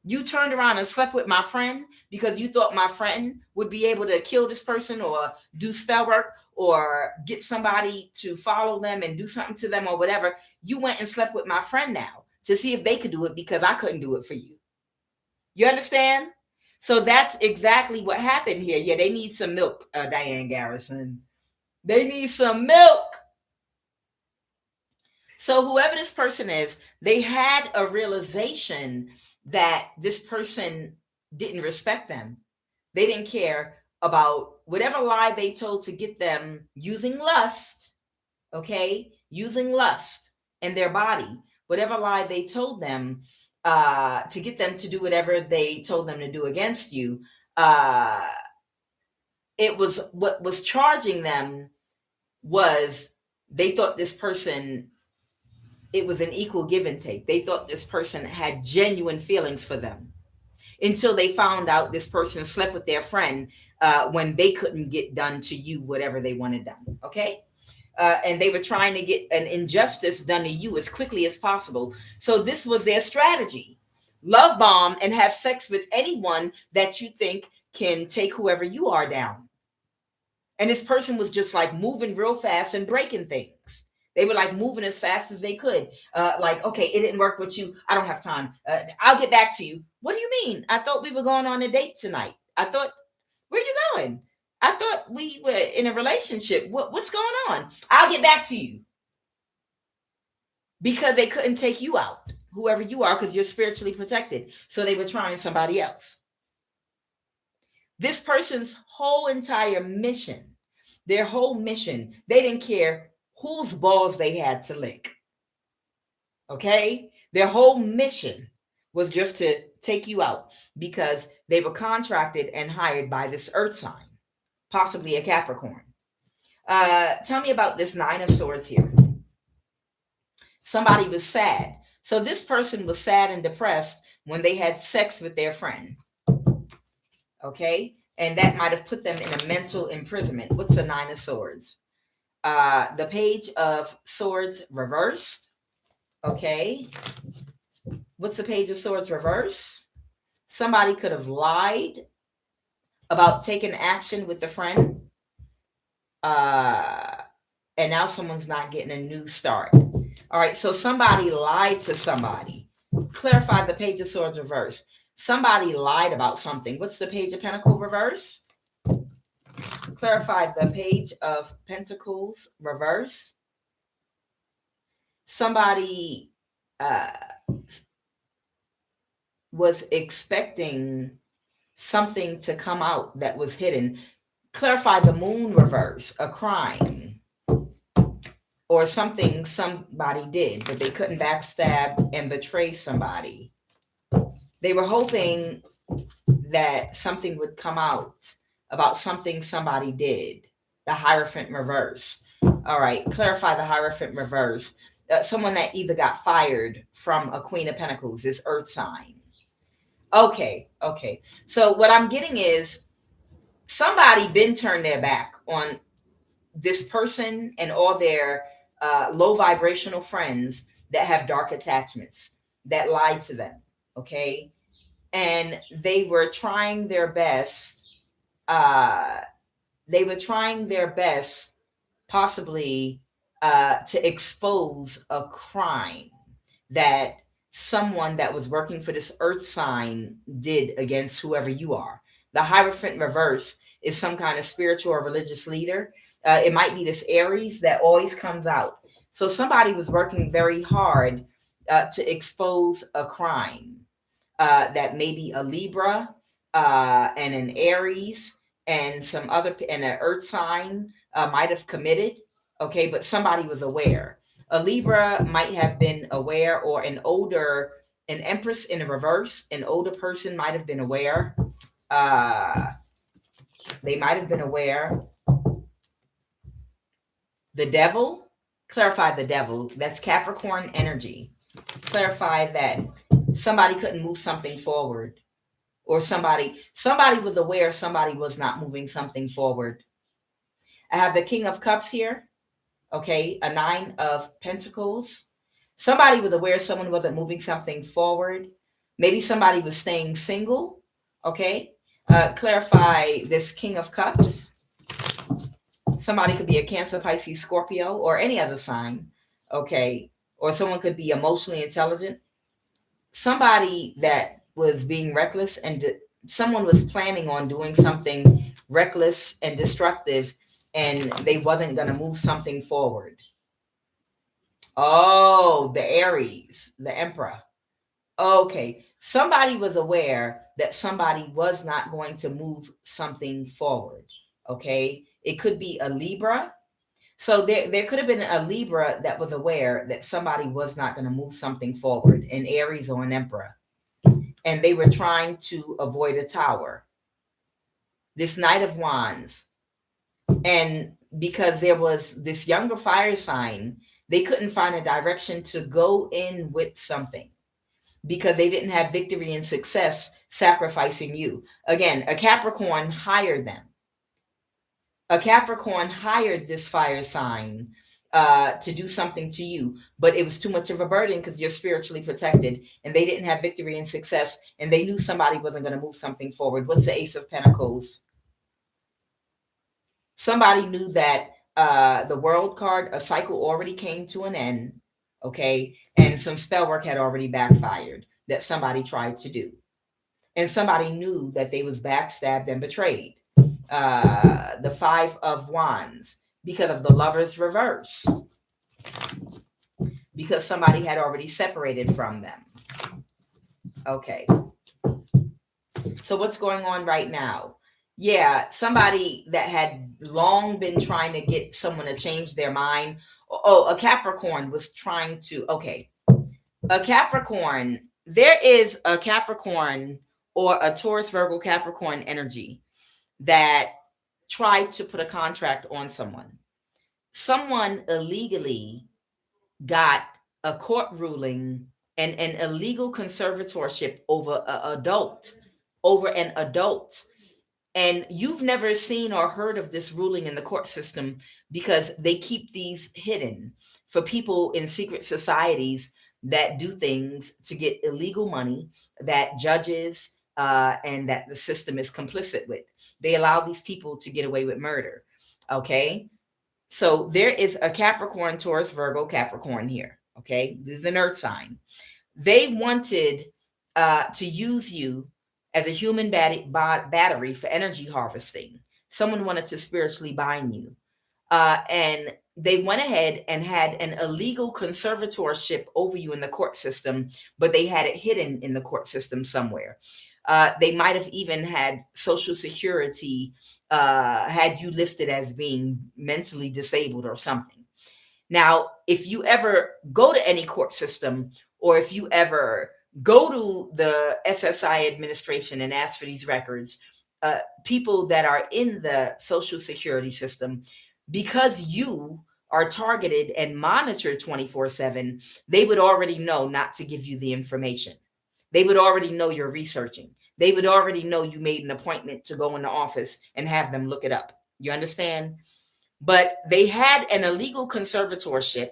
You turned around and slept with my friend because you thought my friend would be able to kill this person or do spell work or get somebody to follow them and do something to them or whatever. You went and slept with my friend now to see if they could do it because I couldn't do it for you. You understand? So that's exactly what happened here. Yeah, they need some milk, Diane Garrison. They need some milk. So whoever this person is, they had a realization that this person didn't respect them. They didn't care about whatever lie they told to get them using lust, okay? Using lust in their body. Whatever lie they told them to get them to do whatever they told them to do against you. It was what was charging them was they thought this person, it was an equal give and take. They thought this person had genuine feelings for them until they found out this person slept with their friend when they couldn't get done to you whatever they wanted done. Okay. And they were trying to get an injustice done to you as quickly as possible. So this was their strategy. Love bomb and have sex with anyone that you think can take whoever you are down. And this person was just like moving real fast and breaking things. They were like moving as fast as they could. Like, okay, it didn't work with you. I don't have time. I'll get back to you. What do you mean? I thought we were going on a date tonight. I thought, where are you going? I thought we were in a relationship. What's going on? I'll get back to you. Because they couldn't take you out, whoever you are, because you're spiritually protected. So they were trying somebody else. This person's whole entire mission, their whole mission, they didn't care whose balls they had to lick. Okay? Their whole mission was just to take you out because they were contracted and hired by this earth sign, possibly a Capricorn. Tell me about this Nine of Swords here. Somebody was sad. So this person was sad and depressed when they had sex with their friend. Okay? And that might have put them in a mental imprisonment. What's the Nine of Swords? The Page of Swords reversed. Okay. What's the Page of Swords reversed? Somebody could have lied about taking action with the friend. And now someone's not getting a new start. All right. So somebody lied to somebody. Clarify the Page of Swords reverse. Somebody lied about something. What's the Page of Pentacles reverse? Clarify the Page of Pentacles reverse. Somebody was expecting something to come out that was hidden. Clarify the Moon reverse, a crime or something somebody did, but they couldn't backstab and betray somebody. They were hoping that something would come out about something somebody did. The Hierophant reverse. All right, clarify the Hierophant reverse. Someone that either got fired from a Queen of Pentacles, this earth sign. Okay. So what I'm getting is somebody been turned their back on this person and all their low vibrational friends that have dark attachments that lied to them. Okay. And they were trying their best. Possibly to expose a crime that someone that was working for this earth sign did against whoever you are. The Hierophant reverse is some kind of spiritual or religious leader. It might be this Aries that always comes out. So somebody was working very hard to expose a crime that maybe a Libra and an Aries and some other and an earth sign might have committed. Okay, but somebody was aware. A Libra might have been aware, or an Empress in a reverse, an older person might have been aware. They might have been aware. The Devil, clarify the Devil. That's Capricorn energy. Clarify that somebody couldn't move something forward, or somebody was aware somebody was not moving something forward. I have the King of Cups here. Okay, a Nine of Pentacles. Somebody was aware someone wasn't moving something forward. Maybe somebody was staying single. Okay, clarify this King of Cups. Somebody could be a Cancer, Pisces, Scorpio, or any other sign. Okay, or someone could be emotionally intelligent. Somebody that was being reckless, and someone was planning on doing something reckless and destructive, and they wasn't going to move something forward. Oh, the Aries, the Emperor. Okay, Somebody was aware that somebody was not going to move something forward. Okay. It could be a Libra. So there could have been a Libra that was aware that somebody was not going to move something forward, an Aries or an Emperor. And they were trying to avoid a tower. This Knight of Wands. And because there was this younger fire sign, they couldn't find a direction to go in with something because they didn't have victory and success sacrificing you. Again, a Capricorn hired them. A Capricorn hired this fire sign to do something to you, but it was too much of a burden because you're spiritually protected and they didn't have victory and success and they knew somebody wasn't going to move something forward. What's the Ace of Pentacles? Somebody knew that the World card, a cycle already came to an end, okay, and some spell work had already backfired that somebody tried to do. And somebody knew that they was backstabbed and betrayed. The Five of Wands, because of the Lover's reverse, because somebody had already separated from them. Okay. So what's going on right now? Yeah, somebody that had long been trying to get someone to change their mind. Oh, a Capricorn was trying to, okay. A Capricorn, there is a Capricorn or a Taurus, Virgo, Capricorn energy that tried to put a contract on someone. Someone illegally got a court ruling and an illegal conservatorship over an adult. And you've never seen or heard of this ruling in the court system because they keep these hidden for people in secret societies that do things to get illegal money that judges and that the system is complicit with. They allow these people to get away with murder. Okay. So there is a Capricorn, Taurus, Virgo, Capricorn here. Okay. This is an earth sign. They wanted to use you as a human battery for energy harvesting. Someone wanted to spiritually bind you. And they went ahead and had an illegal conservatorship over you in the court system, but they had it hidden in the court system somewhere. They might have even had Social Security, had you listed as being mentally disabled or something. Now, if you ever go to any court system, or if you ever go to the SSI administration and ask for these records, people that are in the Social Security system, because you are targeted and monitored 24/7, they would already know not to give you the information. They would already know you're researching. They would already know you made an appointment to go in the office and have them look it up. You understand? But they had an illegal conservatorship,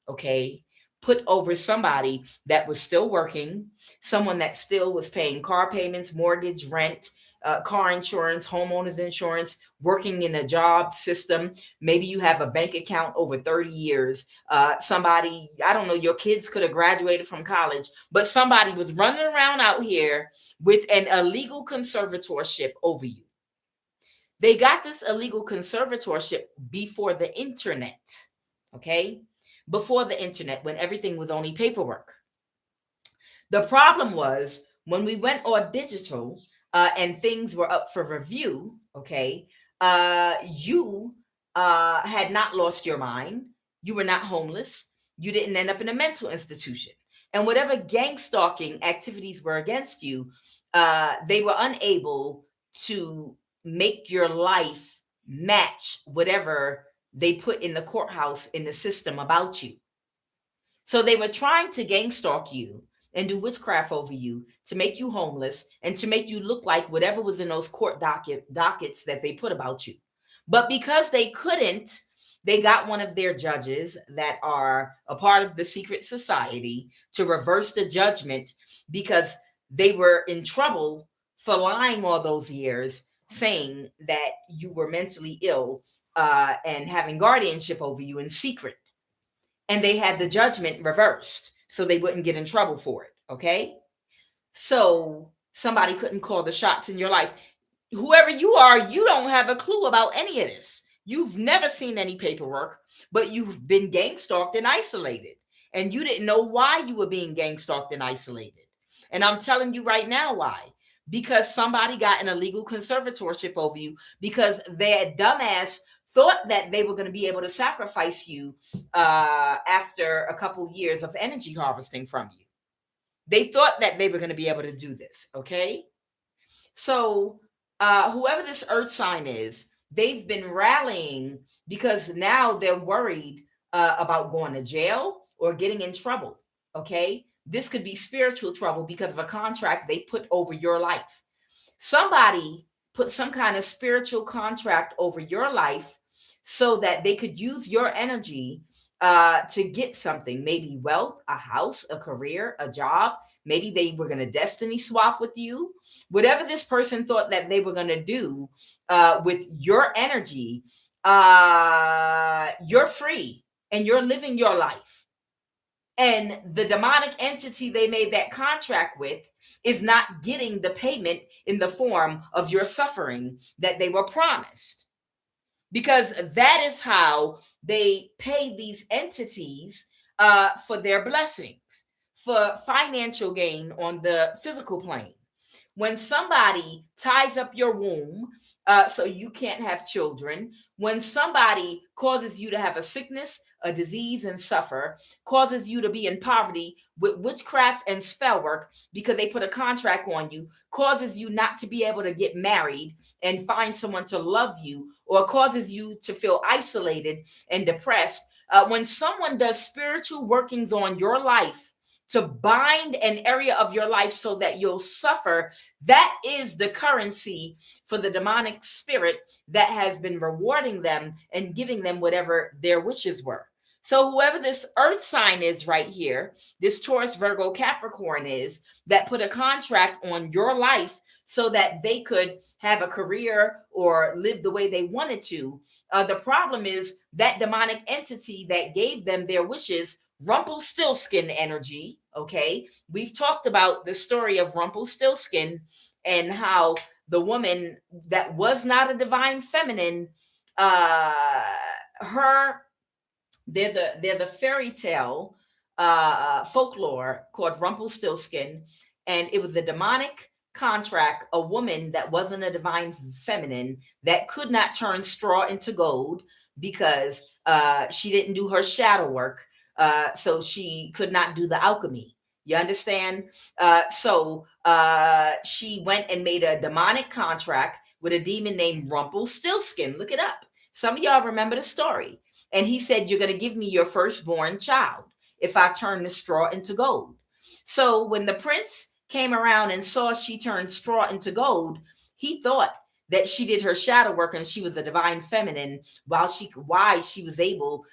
okay, put over somebody that was still working, someone that still was paying car payments, mortgage, rent, car insurance, homeowners insurance, working in a job system. Maybe you have a bank account over 30 years. Somebody, I don't know, your kids could have graduated from college, but somebody was running around out here with an illegal conservatorship over you. They got this illegal conservatorship before the internet, okay? Before the internet, when everything was only paperwork. The problem was when we went all digital and things were up for review, okay, you had not lost your mind. You were not homeless. You didn't end up in a mental institution. And whatever gang stalking activities were against you, they were unable to make your life match whatever they put in the courthouse in the system about you. So they were trying to gang stalk you and do witchcraft over you to make you homeless and to make you look like whatever was in those court dockets that they put about you. But because they couldn't, they got one of their judges that are a part of the secret society to reverse the judgment because they were in trouble for lying all those years, saying that you were mentally ill and having guardianship over you in secret. And they had the judgment reversed so they wouldn't get in trouble for it. Okay. So somebody couldn't call the shots in your life. Whoever you are, you don't have a clue about any of this. You've never seen any paperwork, but you've been gang stalked and isolated. And you didn't know why you were being gang stalked and isolated. And I'm telling you right now why. Because somebody got an illegal conservatorship over you because their dumbass thought that they were going to be able to sacrifice you after a couple years of energy harvesting from you. They thought that they were going to be able to do this. Okay. So whoever this earth sign is, they've been rallying because now they're worried about going to jail or getting in trouble. Okay. This could be spiritual trouble because of a contract they put over your life. Somebody put some kind of spiritual contract over your life so that they could use your energy to get something, maybe wealth, a house, a career, a job. Maybe they were going to destiny swap with you. Whatever this person thought that they were going to do with your energy, you're free and you're living your life. And the demonic entity they made that contract with is not getting the payment in the form of your suffering that they were promised. Because that is how they pay these entities for their blessings, for financial gain on the physical plane. When somebody ties up your womb so you can't have children, when somebody causes you to have a sickness, a disease, and suffer, causes you to be in poverty with witchcraft and spell work because they put a contract on you, causes you not to be able to get married and find someone to love you, or causes you to feel isolated and depressed. When someone does spiritual workings on your life, to bind an area of your life so that you'll suffer, that is the currency for the demonic spirit that has been rewarding them and giving them whatever their wishes were. So whoever this earth sign is right here, this Taurus, Virgo, Capricorn is, that put a contract on your life so that they could have a career or live the way they wanted to. The problem is that demonic entity that gave them their wishes, Rumpelstiltskin energy. Okay, we've talked about the story of Rumpelstiltskin and how the woman that was not a divine feminine, they're the fairy tale folklore called Rumpelstiltskin, and it was a demonic contract, a woman that wasn't a divine feminine that could not turn straw into gold because she didn't do her shadow work. So she could not do the alchemy. You understand? So she went and made a demonic contract with a demon named Rumpelstiltskin. Look it up. Some of y'all remember the story. And he said, you're going to give me your firstborn child if I turn the straw into gold. So when the prince came around and saw she turned straw into gold, he thought that she did her shadow work and she was a divine feminine why she was able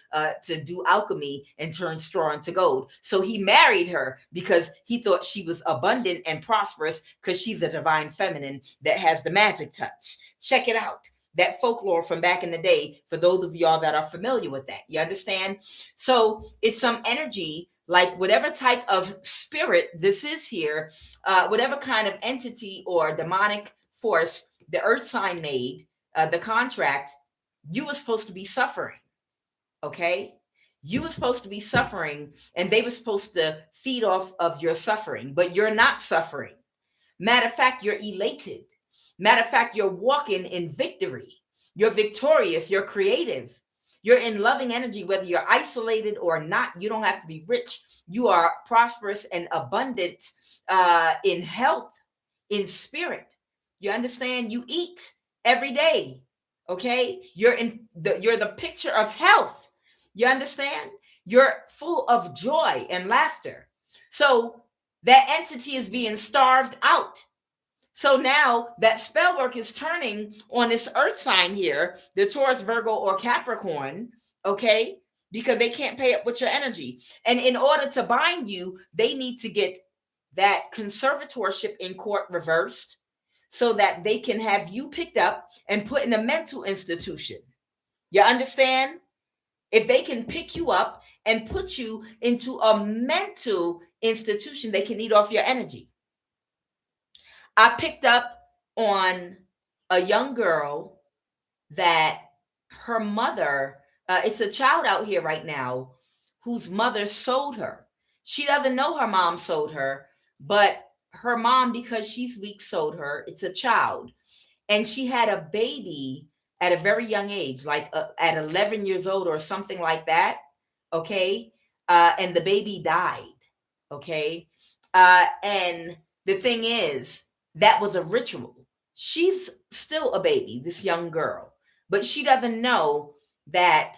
to do alchemy and turn straw into gold. So he married her because he thought she was abundant and prosperous because she's a divine feminine that has the magic touch. Check it out. That folklore from back in the day, for those of y'all that are familiar with that. You understand? So it's some energy, like whatever type of spirit this is here, whatever kind of entity or demonic force the earth sign made, the contract, you were supposed to be suffering. Okay? You were supposed to be suffering and they were supposed to feed off of your suffering, but you're not suffering. Matter of fact, you're elated. Matter of fact, you're walking in victory. You're victorious. You're creative. You're in loving energy, whether you're isolated or not. You don't have to be rich. You are prosperous and abundant in health, in spirit. You understand? You eat every day. Okay? You're the picture of health. You understand? You're full of joy and laughter. So that entity is being starved out. So now that spell work is turning on this earth sign here, the Taurus, Virgo, or Capricorn, okay? Because they can't pay up with your energy. And in order to bind you, they need to get that conservatorship in court reversed so that they can have you picked up and put in a mental institution. You understand? If they can pick you up and put you into a mental institution, they can eat off your energy. I picked up on a young girl that her mother, it's a child out here right now whose mother sold her. She doesn't know her mom sold her, but her mom, because she's weak, sold her. It's a child. And she had a baby at a very young age, like at 11 years old or something like that. Okay. And the baby died. Okay. And the thing is, that was a ritual. She's still a baby, this young girl, but she doesn't know that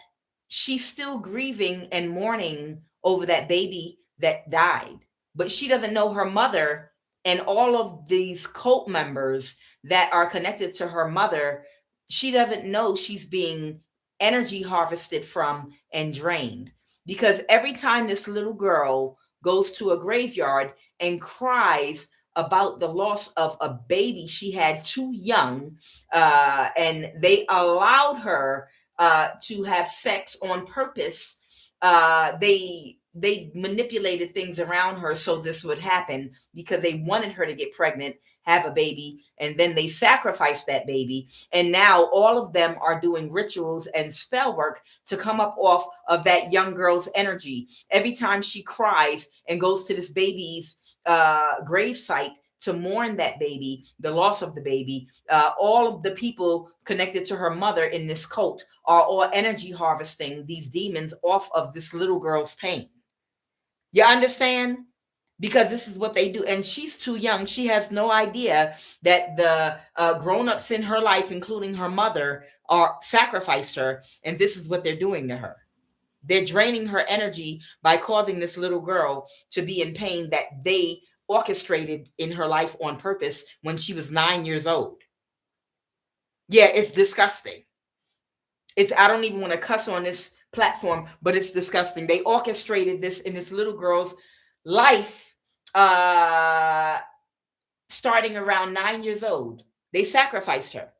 she's still grieving and mourning over that baby that died. But she doesn't know her mother and all of these cult members that are connected to her mother. She doesn't know she's being energy harvested from and drained, because every time this little girl goes to a graveyard and cries about the loss of a baby she had too young, and they allowed her to have sex on purpose. They manipulated things around her so this would happen, because they wanted her to get pregnant, have a baby, and then they sacrificed that baby. And now all of them are doing rituals and spell work to come up off of that young girl's energy. Every time she cries and goes to this baby's grave site to mourn that baby, the loss of the baby, all of the people connected to her mother in this cult are all energy harvesting these demons off of this little girl's pain. You understand? Because this is what they do. And she's too young. She has no idea that the grown-ups in her life, including her mother, are sacrificed her. And this is what they're doing to her. They're draining her energy by causing this little girl to be in pain that they orchestrated in her life on purpose when she was 9 years old. Yeah, it's disgusting. I don't even want to cuss on this platform, but it's disgusting. They orchestrated this in this little girl's life, starting around 9 years old. They sacrificed her.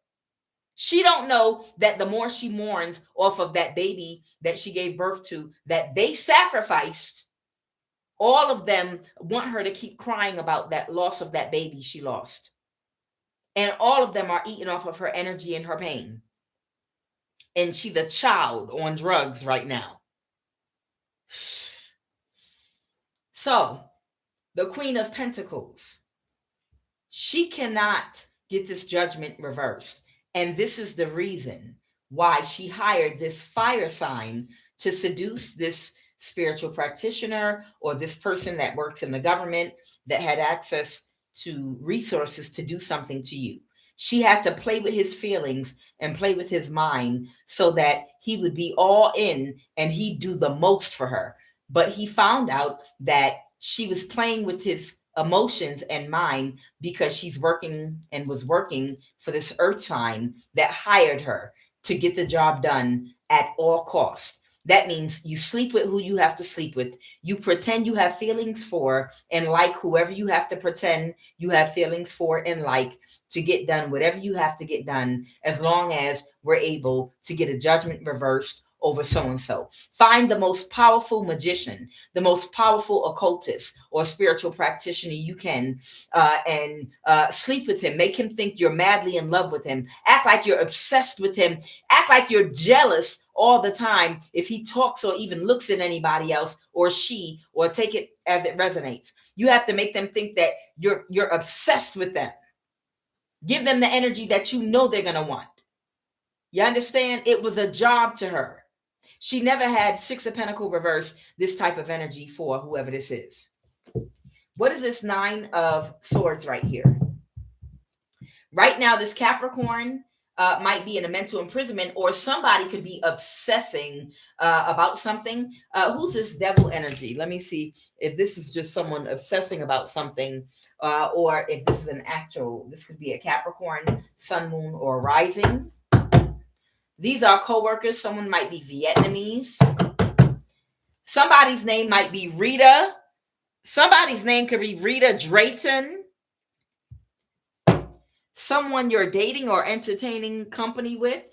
She don't know that the more she mourns off of that baby that she gave birth to, that they sacrificed, all of them want her to keep crying about that loss of that baby she lost. And all of them are eating off of her energy and her pain. And she's a child on drugs right now. So, the Queen of Pentacles, she cannot get this judgment reversed. And this is the reason why she hired this fire sign to seduce this spiritual practitioner or this person that works in the government that had access to resources to do something to you. She had to play with his feelings and play with his mind so that he would be all in and he'd do the most for her. But he found out that she was playing with his emotions and mind because she's working and was working for this earth sign that hired her to get the job done at all costs. That means you sleep with who you have to sleep with. You pretend you have feelings for and like whoever you have to pretend you have feelings for and like to get done whatever you have to get done, as long as we're able to get a judgment reversed over so-and-so. Find the most powerful magician, the most powerful occultist or spiritual practitioner you can, and sleep with him. Make him think you're madly in love with him. Act like you're obsessed with him. Act like you're jealous all the time if he talks or even looks at anybody else or she, or take it as it resonates. You have to make them think that you're obsessed with them. Give them the energy that you know they're going to want. You understand? It was a job to her. She never had Six of Pentacles reverse, this type of energy for whoever this is. What is this Nine of Swords right here? Right now, this Capricorn might be in a mental imprisonment, or somebody could be obsessing about something. Who's this Devil energy? Let me see if this is just someone obsessing about something, or if this is an actual, this could be a Capricorn, Sun, Moon, or Rising. These are co-workers. Someone might be Vietnamese. Somebody's name might be Rita. Somebody's name could be Rita Drayton. Someone you're dating or entertaining company with.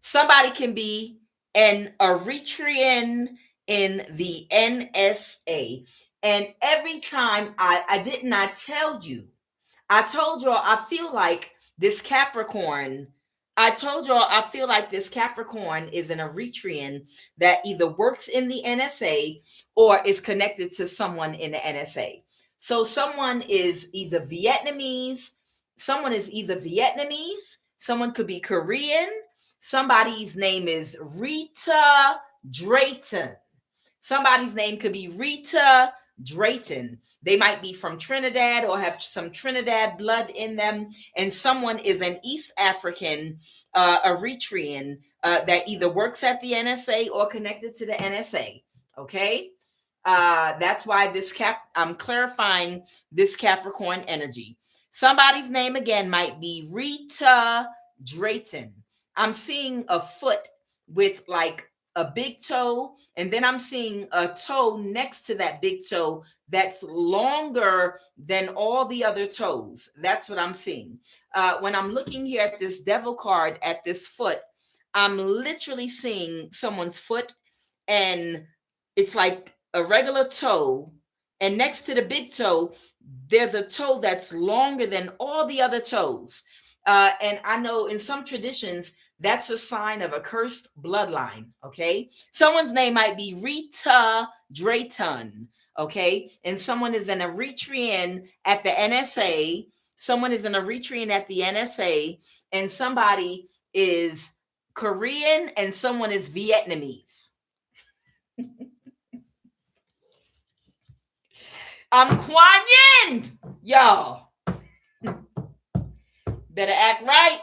Somebody can be an Eritrean in the NSA. And every time I did not tell you, I told y'all I feel like this Capricorn, I told y'all I feel like this Capricorn is an Eritrean that either works in the NSA or is connected to someone in the NSA. So someone is either Vietnamese, someone could be Korean, somebody's name is Rita Drayton. Somebody's name could be Rita Drayton. They might be from Trinidad or have some Trinidad blood in them. And someone is an East African, Eritrean, that either works at the NSA or connected to the NSA. Okay. That's why I'm clarifying this Capricorn energy. Somebody's name again might be Rita Drayton. I'm seeing a foot with like a big toe, and then I'm seeing a toe next to that big toe that's longer than all the other toes. That's what I'm seeing. When I'm looking here at this devil card at this foot, I'm literally seeing someone's foot, and it's like a regular toe, and next to the big toe, there's a toe that's longer than all the other toes. And I know in some traditions, that's a sign of a cursed bloodline, okay? Someone's name might be Rita Drayton, okay? And someone is an Eritrean at the NSA. Someone is an Eritrean at the NSA, and somebody is Korean, and someone is Vietnamese. I'm QUAN Yin, y'all. Better act right.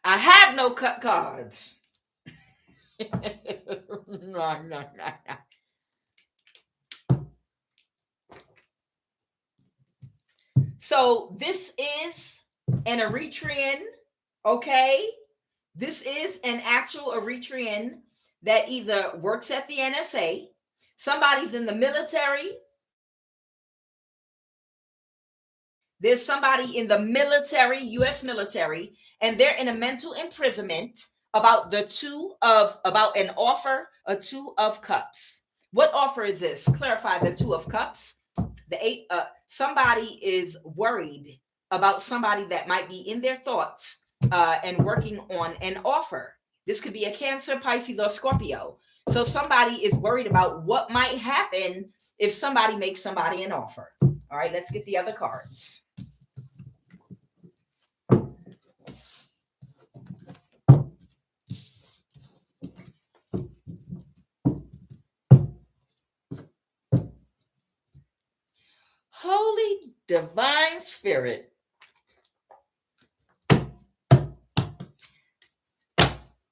I have no cut cards. No. So this is an Eritrean, okay? This is an actual Eritrean that either works at the NSA, somebody's in the military. There's somebody in the military, U.S. military, and they're in a mental imprisonment about an offer, a Two of Cups. What offer is this? Clarify the Two of Cups. Somebody is worried about somebody that might be in their thoughts and working on an offer. This could be a Cancer, Pisces, or Scorpio. So somebody is worried about what might happen if somebody makes somebody an offer. All right, let's get the other cards. Holy Divine Spirit.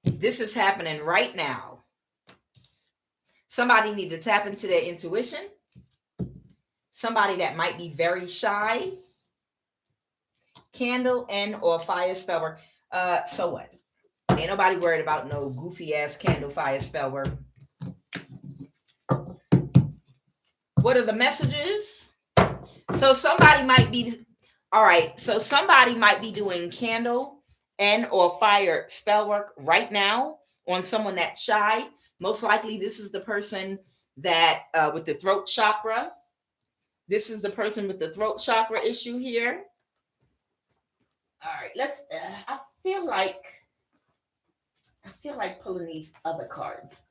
This is happening right now. Somebody need to tap into their intuition. Somebody that might be very shy. Candle and or fire spell work. So what? Ain't nobody worried about no goofy ass candle fire spell work. What are the messages? So somebody might be, all right, so somebody might be doing candle and or fire spell work right now on someone that's shy. Most likely this is the person that with the throat chakra. This is the person with the throat chakra issue here. All right, let's, I feel like pulling these other cards.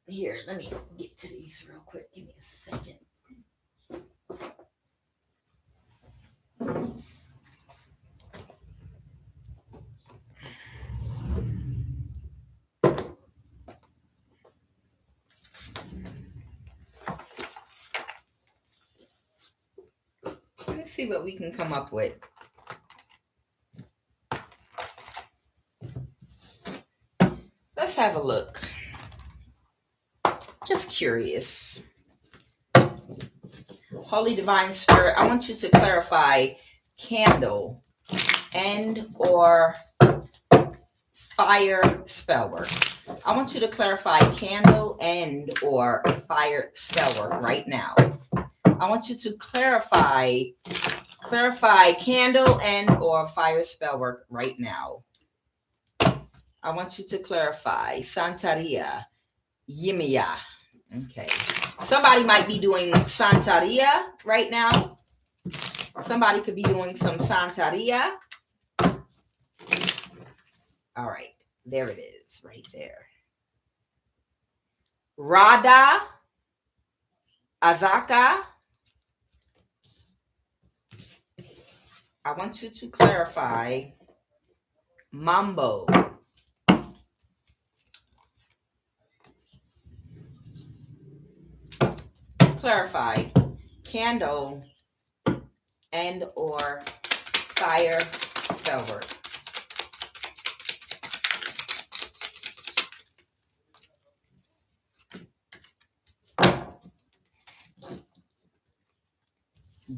Here, let me get to these real quick. Give me a second. Let's see what we can come up with. Let's have a look. Just curious. Holy Divine Spirit, I want you to clarify candle and or fire spell work. I want you to clarify candle and or fire spell work right now. I want you to clarify candle and or fire spell work right now. I want you to clarify Santeria, Yimia. Okay. Somebody might be doing Santeria right now. Somebody could be doing some Santeria. All right. There it is right there. Rada, Azaka. I want you to clarify Mambo. Clarify candle and or fire spell word.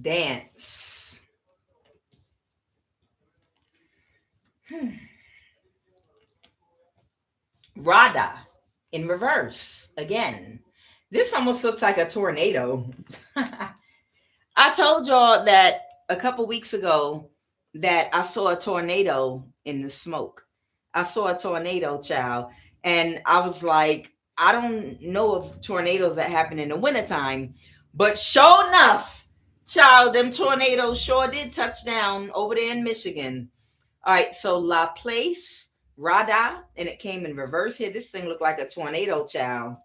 Dance. Rada in reverse again. This almost looks like a tornado. I told y'all that a couple weeks ago that I saw a tornado in the smoke. I saw a tornado, child. And I was like, I don't know of tornadoes that happen in the wintertime. But sure enough, child, them tornadoes sure did touch down over there in Michigan. All right, so La Place, Rada, and it came in reverse here. This thing looked like a tornado, child.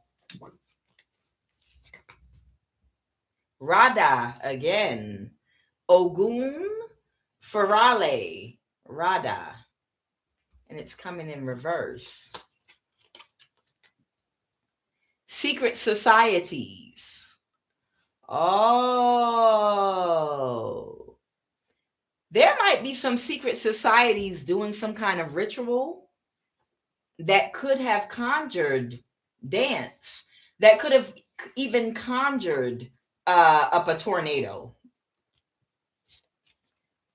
Rada again. Ogun Farale, Rada. And it's coming in reverse. Secret societies. Oh. There might be some secret societies doing some kind of ritual that could have conjured dance, that could have even conjured up a tornado.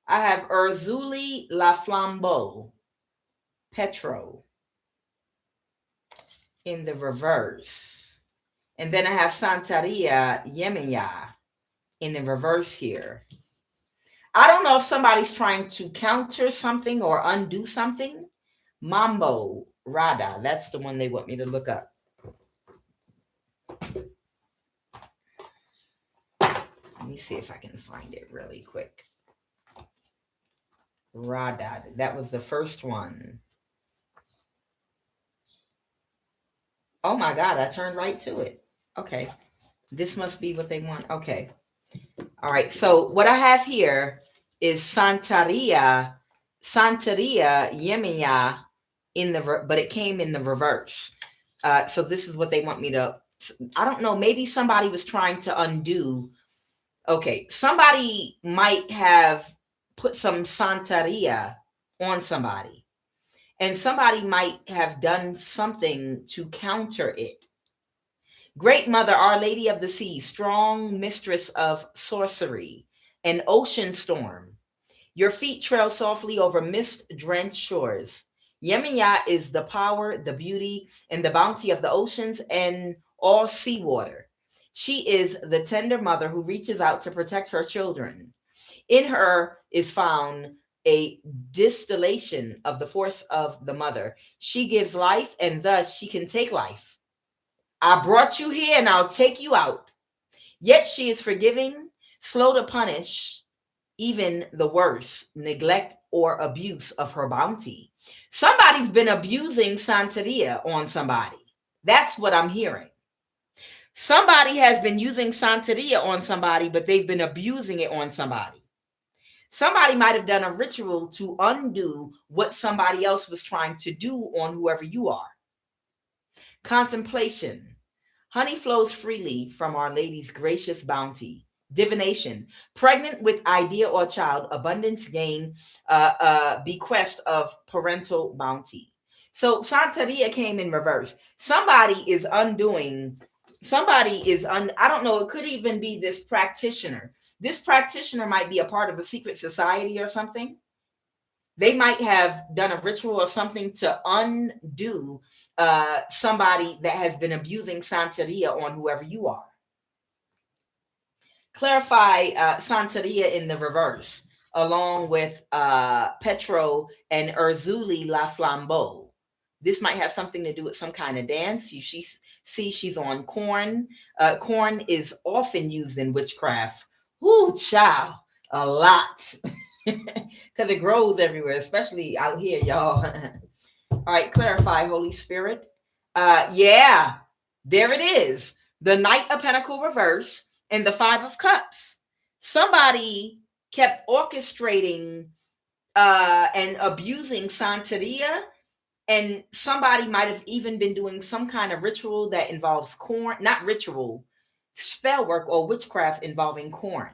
I have Urzuli La Flambeau, Petro, in the reverse. And then I have Santeria Yemenya in the reverse here. I don't know if somebody's trying to counter something or undo something. Mambo Rada, that's the one they want me to look up. Let me see if I can find it really quick. Rada, that was the first one. Oh my God, I turned right to it. Okay, this must be what they want. Okay. All right, so what I have here is Santeria Yemenya but it came in the reverse. So this is what they want me to, I don't know, maybe somebody was trying to undo. Okay, somebody might have put some Santeria on somebody, and somebody might have done something to counter it. Great Mother, Our Lady of the Sea, strong mistress of sorcery, an ocean storm. Your feet trail softly over mist-drenched shores. Yemenya is the power, the beauty, and the bounty of the oceans and all seawater. She is the tender mother who reaches out to protect her children. In her is found a distillation of the force of the mother. She gives life, and thus she can take life. I brought you here, and I'll take you out. Yet she is forgiving, slow to punish even the worst neglect or abuse of her bounty. Somebody's been abusing Santeria on somebody. That's what I'm hearing. Somebody has been using Santeria on somebody, but they've been abusing it on somebody. Somebody might have done a ritual to undo what somebody else was trying to do on whoever you are. Contemplation. Honey flows freely from Our Lady's gracious bounty. Divination. Pregnant with idea or child, abundance gain, bequest of parental bounty. So Santeria came in reverse. Somebody is undoing. I don't know, it could even be this practitioner. This practitioner might be a part of a secret society or something. They might have done a ritual or something to undo somebody that has been abusing Santeria on whoever you are. Clarify Santeria in the reverse, along with Petro and Urzuli La Flambeau. This might have something to do with some kind of dance. She's on corn. Corn is often used in witchcraft. Whoo, child, a lot. Because it grows everywhere, especially out here, y'all. All right, clarify, Holy Spirit. Yeah, There it is. The Knight of Pentacle reverse and the Five of Cups. Somebody kept orchestrating and abusing Santeria, and somebody might have even been doing some kind of ritual that involves corn, not ritual, spell work or witchcraft involving corn.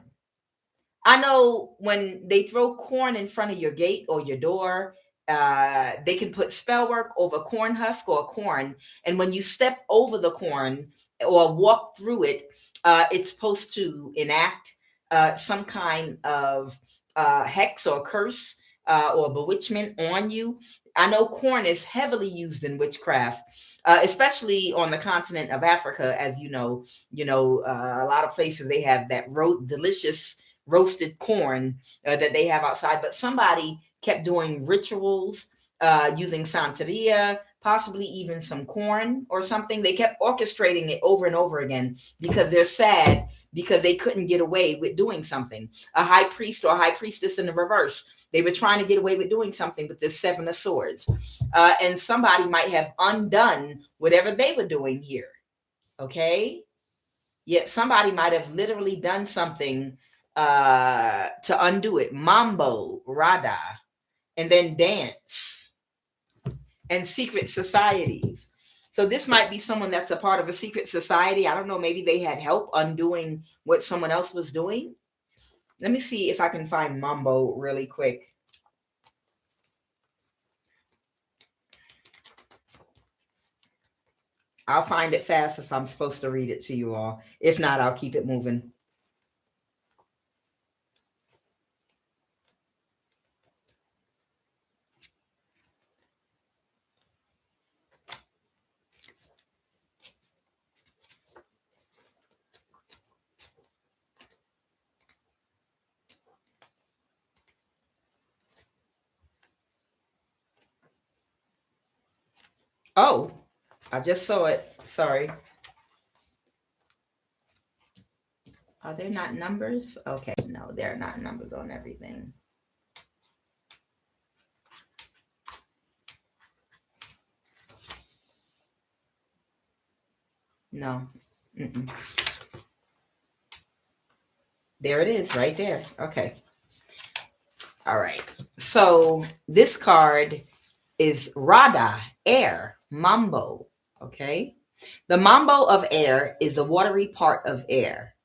I know when they throw corn in front of your gate or your door, they can put spell work over corn husk or corn. And when you step over the corn or walk through it, it's supposed to enact some kind of hex or curse or bewitchment on you. I know corn is heavily used in witchcraft, especially on the continent of Africa. As you know, a lot of places they have that delicious roasted corn that they have outside. But somebody kept doing rituals using Santeria, possibly even some corn or something. They kept orchestrating it over and over again because they're sad because they couldn't get away with doing something. A high priest or a high priestess in the reverse. They were trying to get away with doing something with this Seven of Swords. And somebody might have undone whatever they were doing here. Okay? Yet somebody might have literally done something to undo it. Mambo, Rada, and then dance and secret societies. So this might be someone that's a part of a secret society. I don't know. Maybe they had help undoing what someone else was doing. Let me see if I can find Mambo really quick. I'll find it fast if I'm supposed to read it to you all. If not, I'll keep it moving. Oh, I just saw it. Sorry. Are there not numbers? Okay, no, there are not numbers on everything. No. Mm-mm. There it is, right there. Okay. All right. So this card is Rada, air, Mambo. Okay. The Mambo of air is the watery part of air.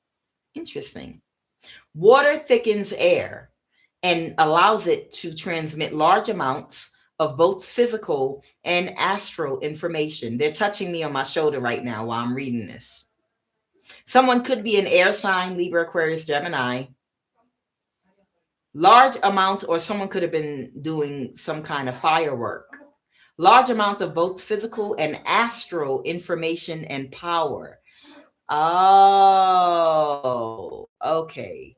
Interesting. Water thickens air and allows it to transmit large amounts of both physical and astral information. They're touching me on my shoulder right now while I'm reading this. Someone could be an air sign, Libra, Aquarius, Gemini. Large amounts, or someone could have been doing some kind of firework. Large amounts of both physical and astral information and power. Oh, okay.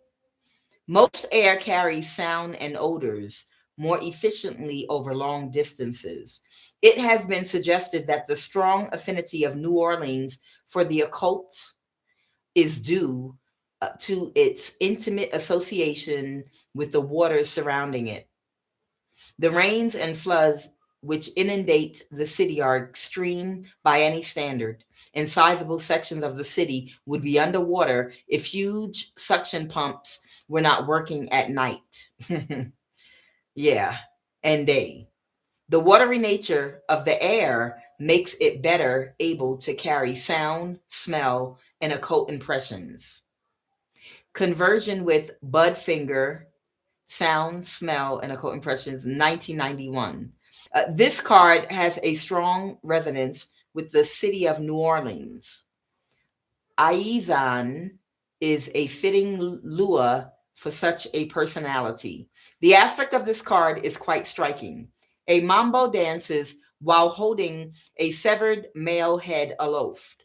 Most air carries sound and odors more efficiently over long distances. It has been suggested that the strong affinity of New Orleans for the occult is due to its intimate association with the waters surrounding it. The rains and floods which inundate the city are extreme by any standard, and sizable sections of the city would be underwater if huge suction pumps were not working at night. Yeah, and day. The watery nature of the air makes it better able to carry sound, smell, and occult impressions. Conversion with Budfinger, sound, smell, and occult impressions, 1991. This card has a strong resonance with the city of New Orleans. Aizan is a fitting lure for such a personality. The aspect of this card is quite striking. A mambo dances while holding a severed male head aloft.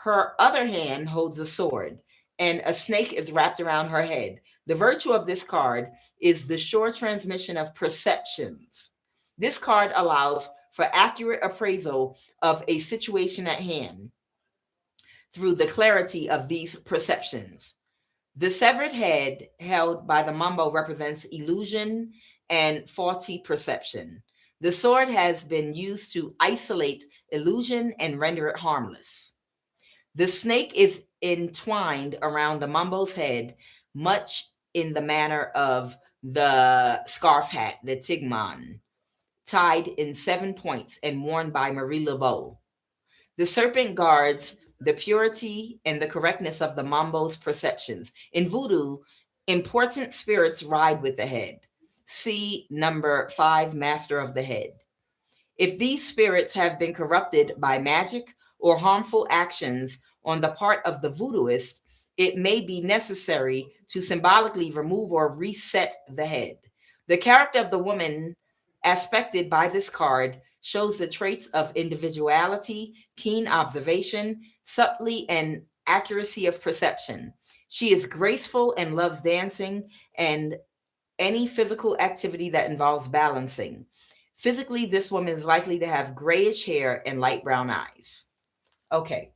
Her other hand holds a sword, and a snake is wrapped around her head. The virtue of this card is the sure transmission of perceptions. This card allows for accurate appraisal of a situation at hand through the clarity of these perceptions. The severed head held by the mambo represents illusion and faulty perception. The sword has been used to isolate illusion and render it harmless. The snake is entwined around the mumbo's head, much in the manner of the scarf hat, the tigman, tied in 7 points and worn by Marie Laveau. The serpent guards the purity and the correctness of the mambo's perceptions. In voodoo, important spirits ride with the head. See number 5, Master of the Head. If these spirits have been corrupted by magic or harmful actions on the part of the voodooist, it may be necessary to symbolically remove or reset the head. The character of the woman aspected by this card shows the traits of individuality, keen observation, subtlety, and accuracy of perception. She is graceful and loves dancing and any physical activity that involves balancing. Physically, this woman is likely to have grayish hair and light brown eyes. Okay.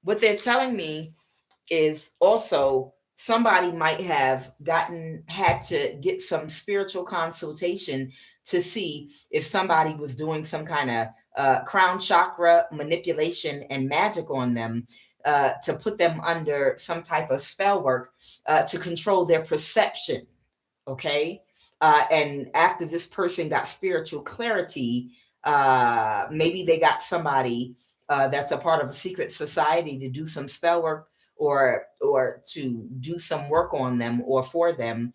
What they're telling me is also somebody might have had to get some spiritual consultation to see if somebody was doing some kind of crown chakra manipulation and magic on them, to put them under some type of spell work, to control their perception. Okay. And after this person got spiritual clarity, maybe they got somebody that's a part of a secret society to do some spell work, or to do some work on them or for them,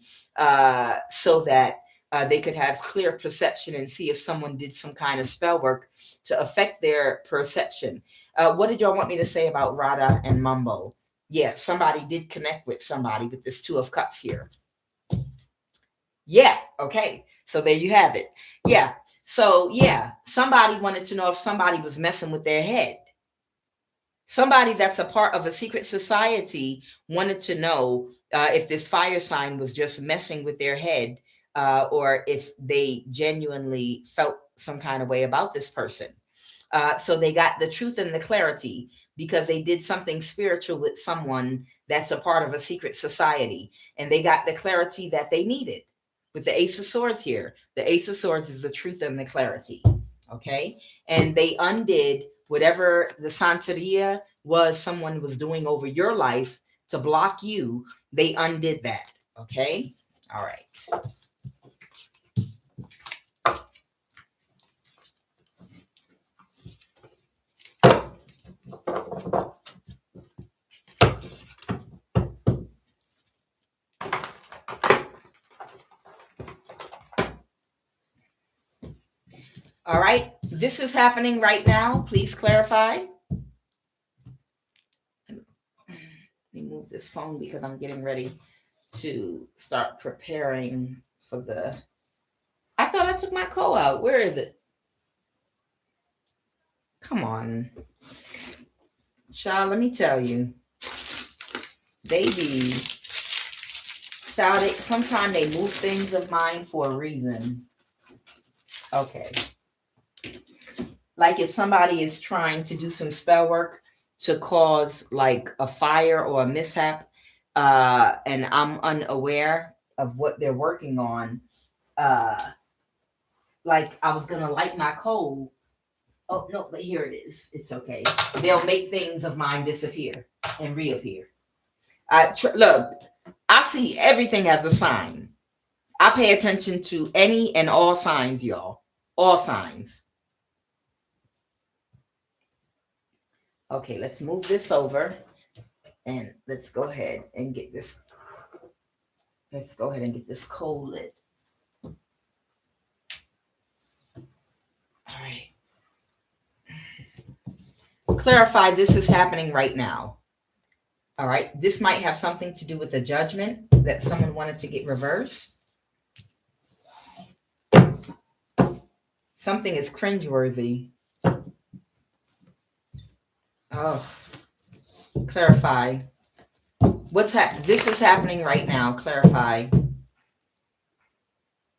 so that they could have clear perception and see if someone did some kind of spell work to affect their perception. What did y'all want me to say about Rada and Mumbo? Yeah, somebody did connect with somebody with this Two of Cups here. Yeah, okay. So there you have it. Yeah. So yeah, somebody wanted to know if somebody was messing with their head. Somebody that's a part of a secret society wanted to know if this fire sign was just messing with their head, or if they genuinely felt some kind of way about this person. So they got the truth and the clarity because they did something spiritual with someone that's a part of a secret society, and they got the clarity that they needed. With the Ace of Swords here, the Ace of Swords is the truth and the clarity. Okay. And they undid whatever the Santeria was someone was doing over your life to block you. They undid that. Okay. All right. All right. This is happening right now. Please clarify. Let me move this phone because I'm getting ready to start preparing for the... I thought I took my coat out. Where is it? Come on. Child, let me tell you. Baby. Child, sometimes they move things of mine for a reason. Okay. Like if somebody is trying to do some spell work to cause like a fire or a mishap, and I'm unaware of what they're working on, like I was gonna light my coal. Oh no, but here it is. It's okay. They'll make things of mine disappear and reappear. Look, I see everything as a sign. I pay attention to any and all signs, y'all. All signs. Okay, let's move this over and let's go ahead and get this. Let's go ahead and get this coal lit. All right. Clarify, this is happening right now. All right. This might have something to do with the judgment that someone wanted to get reversed. Something is cringeworthy. Oh, clarify. This is happening right now. Clarify.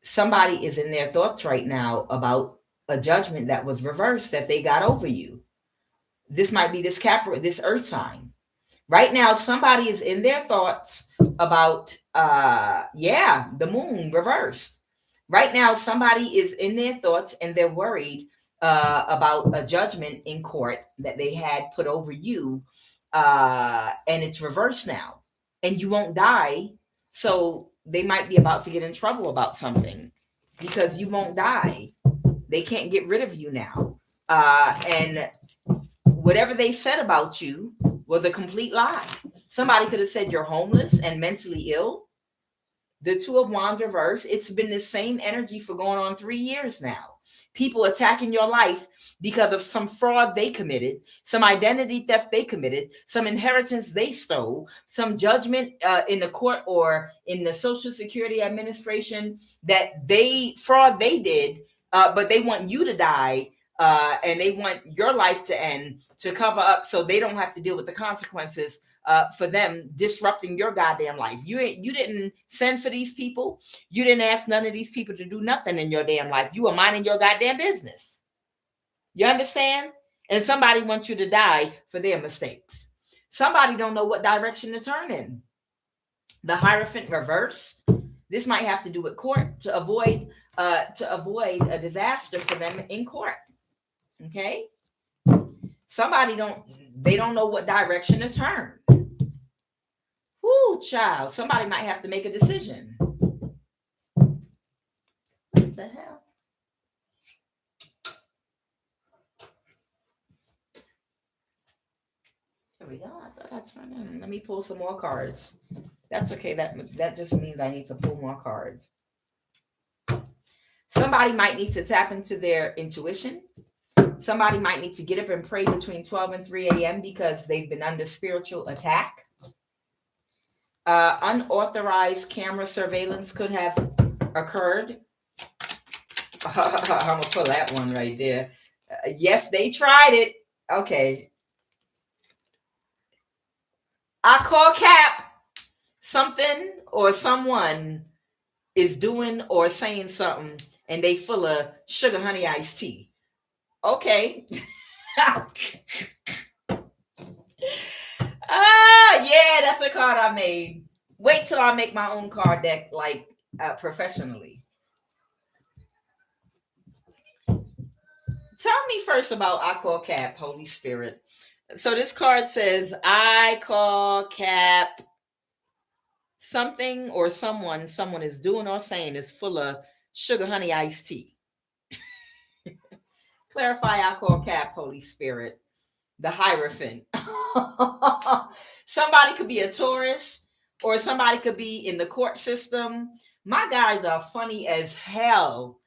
Somebody is in their thoughts right now about a judgment that was reversed that they got over you. This might be this this earth sign. Right now, somebody is in their thoughts about, the moon reversed. Right now, somebody is in their thoughts and they're worried about a judgment in court that they had put over you, and it's reversed now, and you won't die. So they might be about to get in trouble about something because you won't die. They can't get rid of you now. And whatever they said about you was a complete lie. Somebody could have said you're homeless and mentally ill. The Two of Wands reverse. It's been the same energy for going on 3 years now. People attacking your life because of some fraud they committed, some identity theft they committed, some inheritance they stole, some judgment in the court or in the Social Security Administration that fraud they did, but they want you to die. And they want your life to end to cover up so they don't have to deal with the consequences for them disrupting your goddamn life. You didn't send for these people. You didn't ask none of these people to do nothing in your damn life. You were minding your goddamn business. You understand? And somebody wants you to die for their mistakes. Somebody don't know what direction to turn in. The Hierophant reversed. This might have to do with court to avoid a disaster for them in court. Okay? Somebody don't know what direction to turn. Whoo, child. Somebody might have to make a decision. What the hell? Here we go. I thought I turned in. Let me pull some more cards. That's okay. That just means I need to pull more cards. Somebody might need to tap into their intuition. Somebody might need to get up and pray between 12 and 3 a.m. because they've been under spiritual attack. Unauthorized camera surveillance could have occurred. I'm going to pull that one right there. Yes, they tried it. Okay. I call cap. Something or someone is doing or saying something and they full of sugar honey iced tea. Okay. Yeah, that's a card I made. Wait till I make my own card deck, like professionally. Tell me first about I call cap, Holy Spirit. So this card says, I call cap something or someone is doing or saying is full of sugar honey iced tea. Clarify, I call cap, Holy Spirit. The Hierophant. Somebody could be a Taurus or somebody could be in the court system. My guys are funny as hell.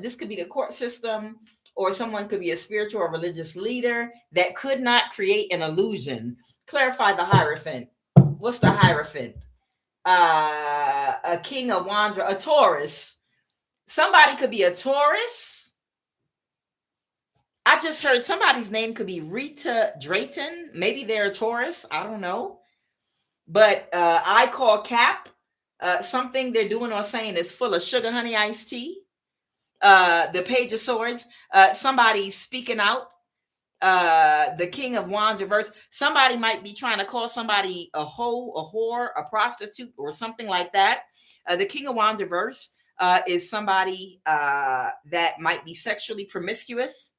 This could be the court system, or someone could be a spiritual or religious leader that could not create an illusion. Clarify the Hierophant. What's the Hierophant? A King of Wands or a Taurus. Somebody could be a Taurus. I just heard somebody's name could be Rita Drayton. Maybe they're a Taurus. I don't know. But I call cap. Something they're doing or saying is full of sugar honey iced tea. The Page of Swords. Somebody speaking out. The King of Wands reverse. Somebody might be trying to call somebody a hoe, a whore, a prostitute, or something like that. The King of Wands reverse is somebody that might be sexually promiscuous.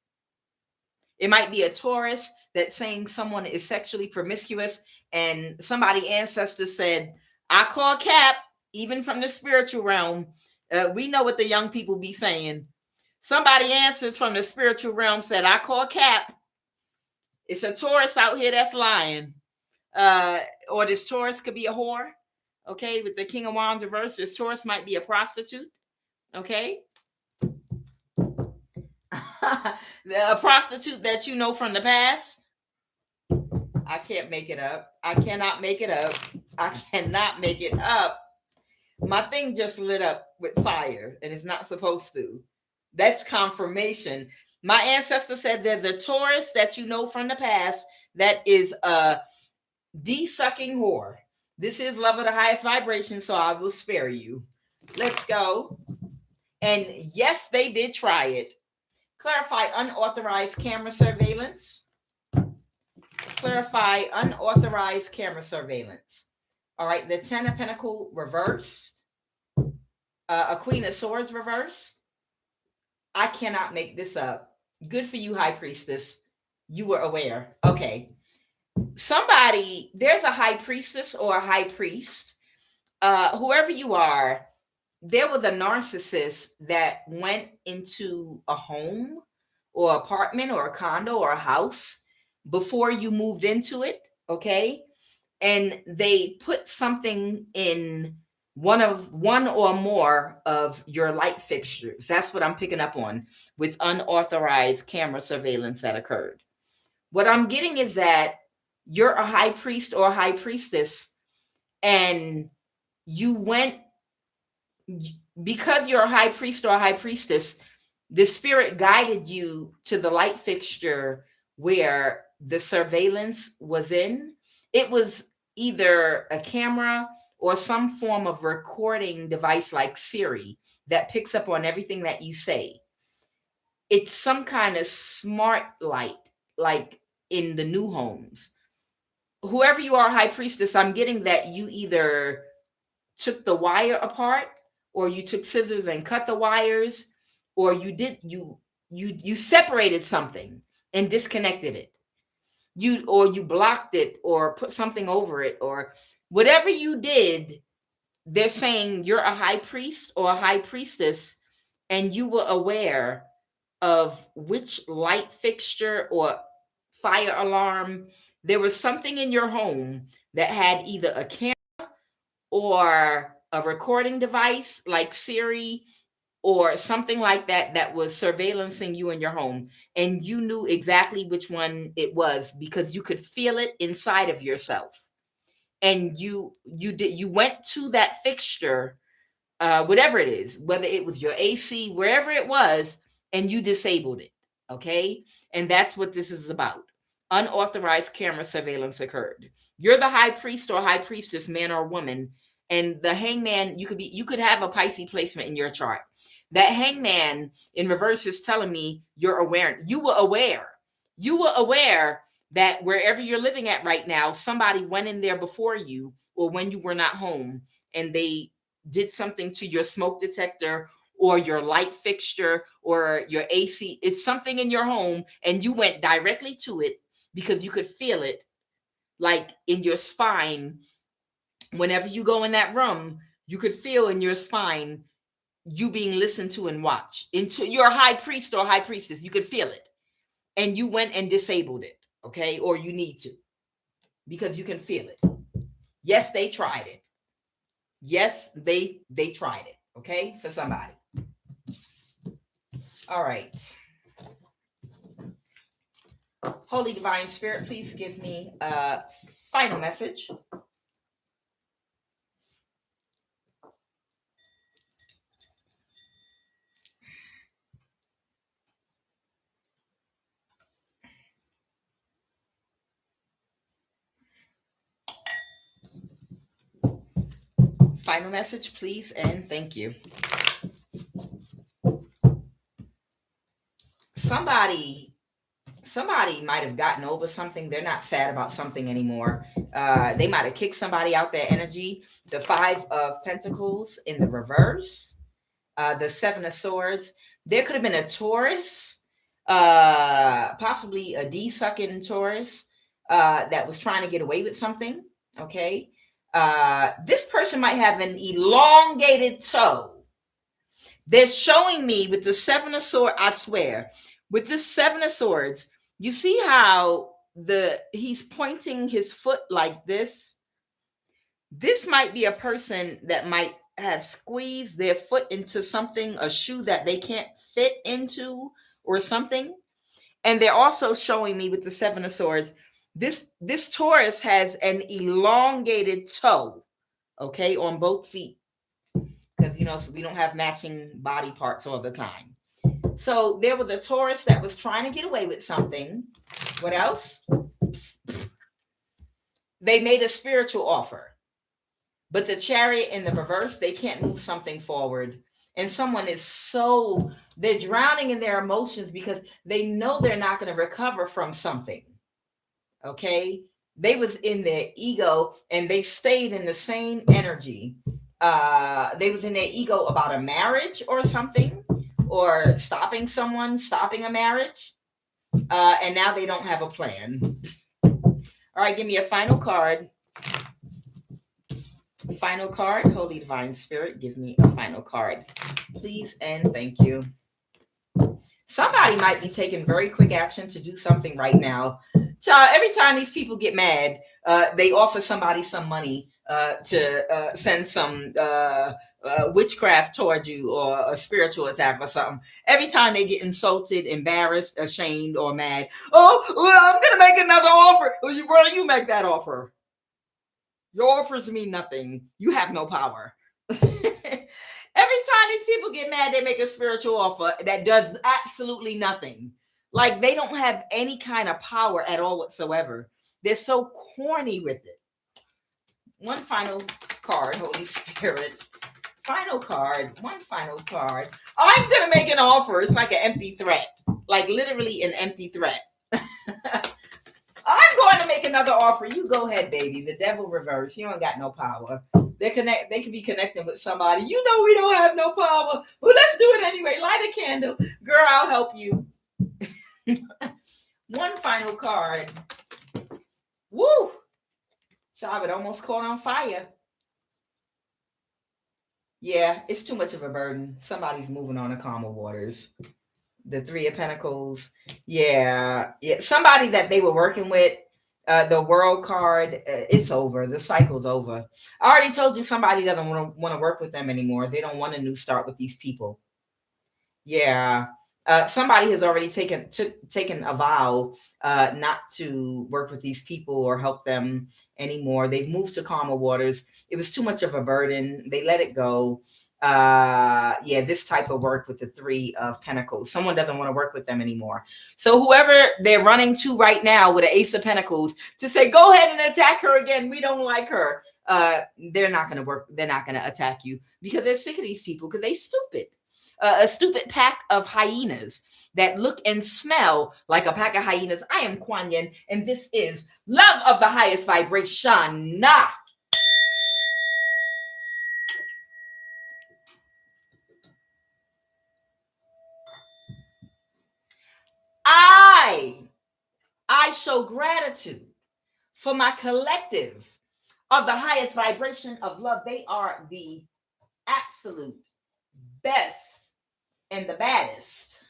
It might be a Taurus that's saying someone is sexually promiscuous, and somebody ancestor said, I call cap, even from the spiritual realm. We know what the young people be saying. Somebody answers from the spiritual realm said, I call cap. It's a Taurus out here that's lying. Or this Taurus could be a whore. Okay, with the King of Wands reverse, this Taurus might be a prostitute. Okay. A prostitute that you know from the past. I can't make it up. I cannot make it up. I cannot make it up. My thing just lit up with fire and it's not supposed to. That's confirmation. My ancestor said there's a Taurus that you know from the past that is a de-sucking whore. This is love of the highest vibration, so I will spare you. Let's go. And yes, they did try it. Clarify unauthorized camera surveillance. Clarify unauthorized camera surveillance. All right, the 10 of Pentacles reversed. A Queen of Swords reversed. I cannot make this up. Good for you, High Priestess. You were aware. Okay. somebody, there's a high priestess or a high priest, whoever you are, there was a narcissist that went into a home or apartment or a condo or a house before you moved into it, okay? And they put something in one or more of your light fixtures. That's what I'm picking up on with unauthorized camera surveillance that occurred. What I'm getting is that you're a high priest or a high priestess, and you went, because you're a high priest or a high priestess, the spirit guided you to the light fixture where the surveillance was in. It was either a camera or some form of recording device like Siri that picks up on everything that you say. It's some kind of smart light, like in the new homes. Whoever you are, high priestess, I'm getting that you either took the wire apart, or you took scissors and cut the wires, or you separated something and disconnected it. You blocked it or put something over it, or whatever you did. They're saying you're a high priest or a high priestess, and you were aware of which light fixture or fire alarm. There was something in your home that had either a camera or a recording device like Siri or something like that that was surveillancing you in your home, and you knew exactly which one it was because you could feel it inside of yourself. And you went to that fixture, whatever it is, whether it was your AC, wherever it was, and you disabled it. Okay? And that's what this is about. Unauthorized camera surveillance occurred. You're the high priest or high priestess, man or woman, and the hangman, you could have a Pisces placement in your chart. That hangman in reverse is telling me you're aware. You were aware. You were aware that wherever you're living at right now, somebody went in there before you, or when you were not home, and they did something to your smoke detector or your light fixture or your AC. It's something in your home, and you went directly to it because you could feel it, like in your spine. Whenever you go in that room, you could feel in your spine you being listened to and watched. Into your high priest or high priestess, you could feel it, and you went and disabled it. Okay, or you need to, because you can feel it. Yes, they tried it. Yes, they tried it. Okay, for somebody. All right. Holy Divine Spirit, please give me a final message. Final message, please, and thank you. Somebody might have gotten over something. They're not sad about something anymore. They might have kicked somebody out their energy. The 5 of Pentacles in the reverse, the 7 of Swords. There could have been a Taurus, possibly a D-sucking Taurus, that was trying to get away with something. Okay. This person might have an elongated toe. They're showing me with the 7 of Swords, I swear, with this 7 of Swords, you see how he's pointing his foot like this? This might be a person that might have squeezed their foot into something, a shoe that they can't fit into or something. And they're also showing me with the 7 of Swords, this Taurus has an elongated toe, okay, on both feet. Because, we don't have matching body parts all the time. So there was a Taurus that was trying to get away with something. What else? They made a spiritual offer. But the Chariot in the reverse, they can't move something forward. And someone they're drowning in their emotions because they know they're not going to recover from something. Okay? They was in their ego, and they stayed in the same energy. They was in their ego about a marriage or something, or stopping a marriage, and now they don't have a plan. All All right, give me a final card. Final card. Holy Divine Spirit, give me a final card, please and thank you. Somebody might be taking very quick action to do something right now. Child, every time these people get mad, they offer somebody some money to send some witchcraft towards you, or a spiritual attack or something. Every time they get insulted, embarrassed, ashamed, or mad, oh, well, I'm gonna make another offer. Why do you make that offer? Your offers mean nothing. You have no power. Every time these people get mad, they make a spiritual offer that does absolutely nothing. Like, they don't have any kind of power at all whatsoever. They're so corny with it. One final card, Holy Spirit. Final card. One final card. I'm going to make an offer. It's like an empty threat. Like, literally an empty threat. I'm going to make another offer. You go ahead, baby. The devil reverse. You don't got no power. They can be connecting with somebody. You know we don't have no power. Well, let's do it anyway. Light a candle. Girl, I'll help you. One final card. Woo! Child, it almost caught on fire. Yeah, it's too much of a burden. Somebody's moving on to calmer waters. The Three of Pentacles. Yeah. Somebody that they were working with, the World card, it's over. The cycle's over. I already told you somebody doesn't want to work with them anymore. They don't want a new start with these people. Yeah. Somebody has already taken a vow not to work with these people or help them anymore. They've moved to calmer waters. It was too much of a burden. They let it go. This type of work with the Three of Pentacles. Someone doesn't want to work with them anymore. So whoever they're running to right now with an Ace of Pentacles to say, go ahead and attack her again. We don't like her. They're not going to work. They're not going to attack you because they're sick of these people because they stupid. A stupid pack of hyenas that look and smell like a pack of hyenas. I am QUAN, and this is Love of the Highest Vibration. I show gratitude for my collective of the highest vibration of love. They are the absolute best and the baddest.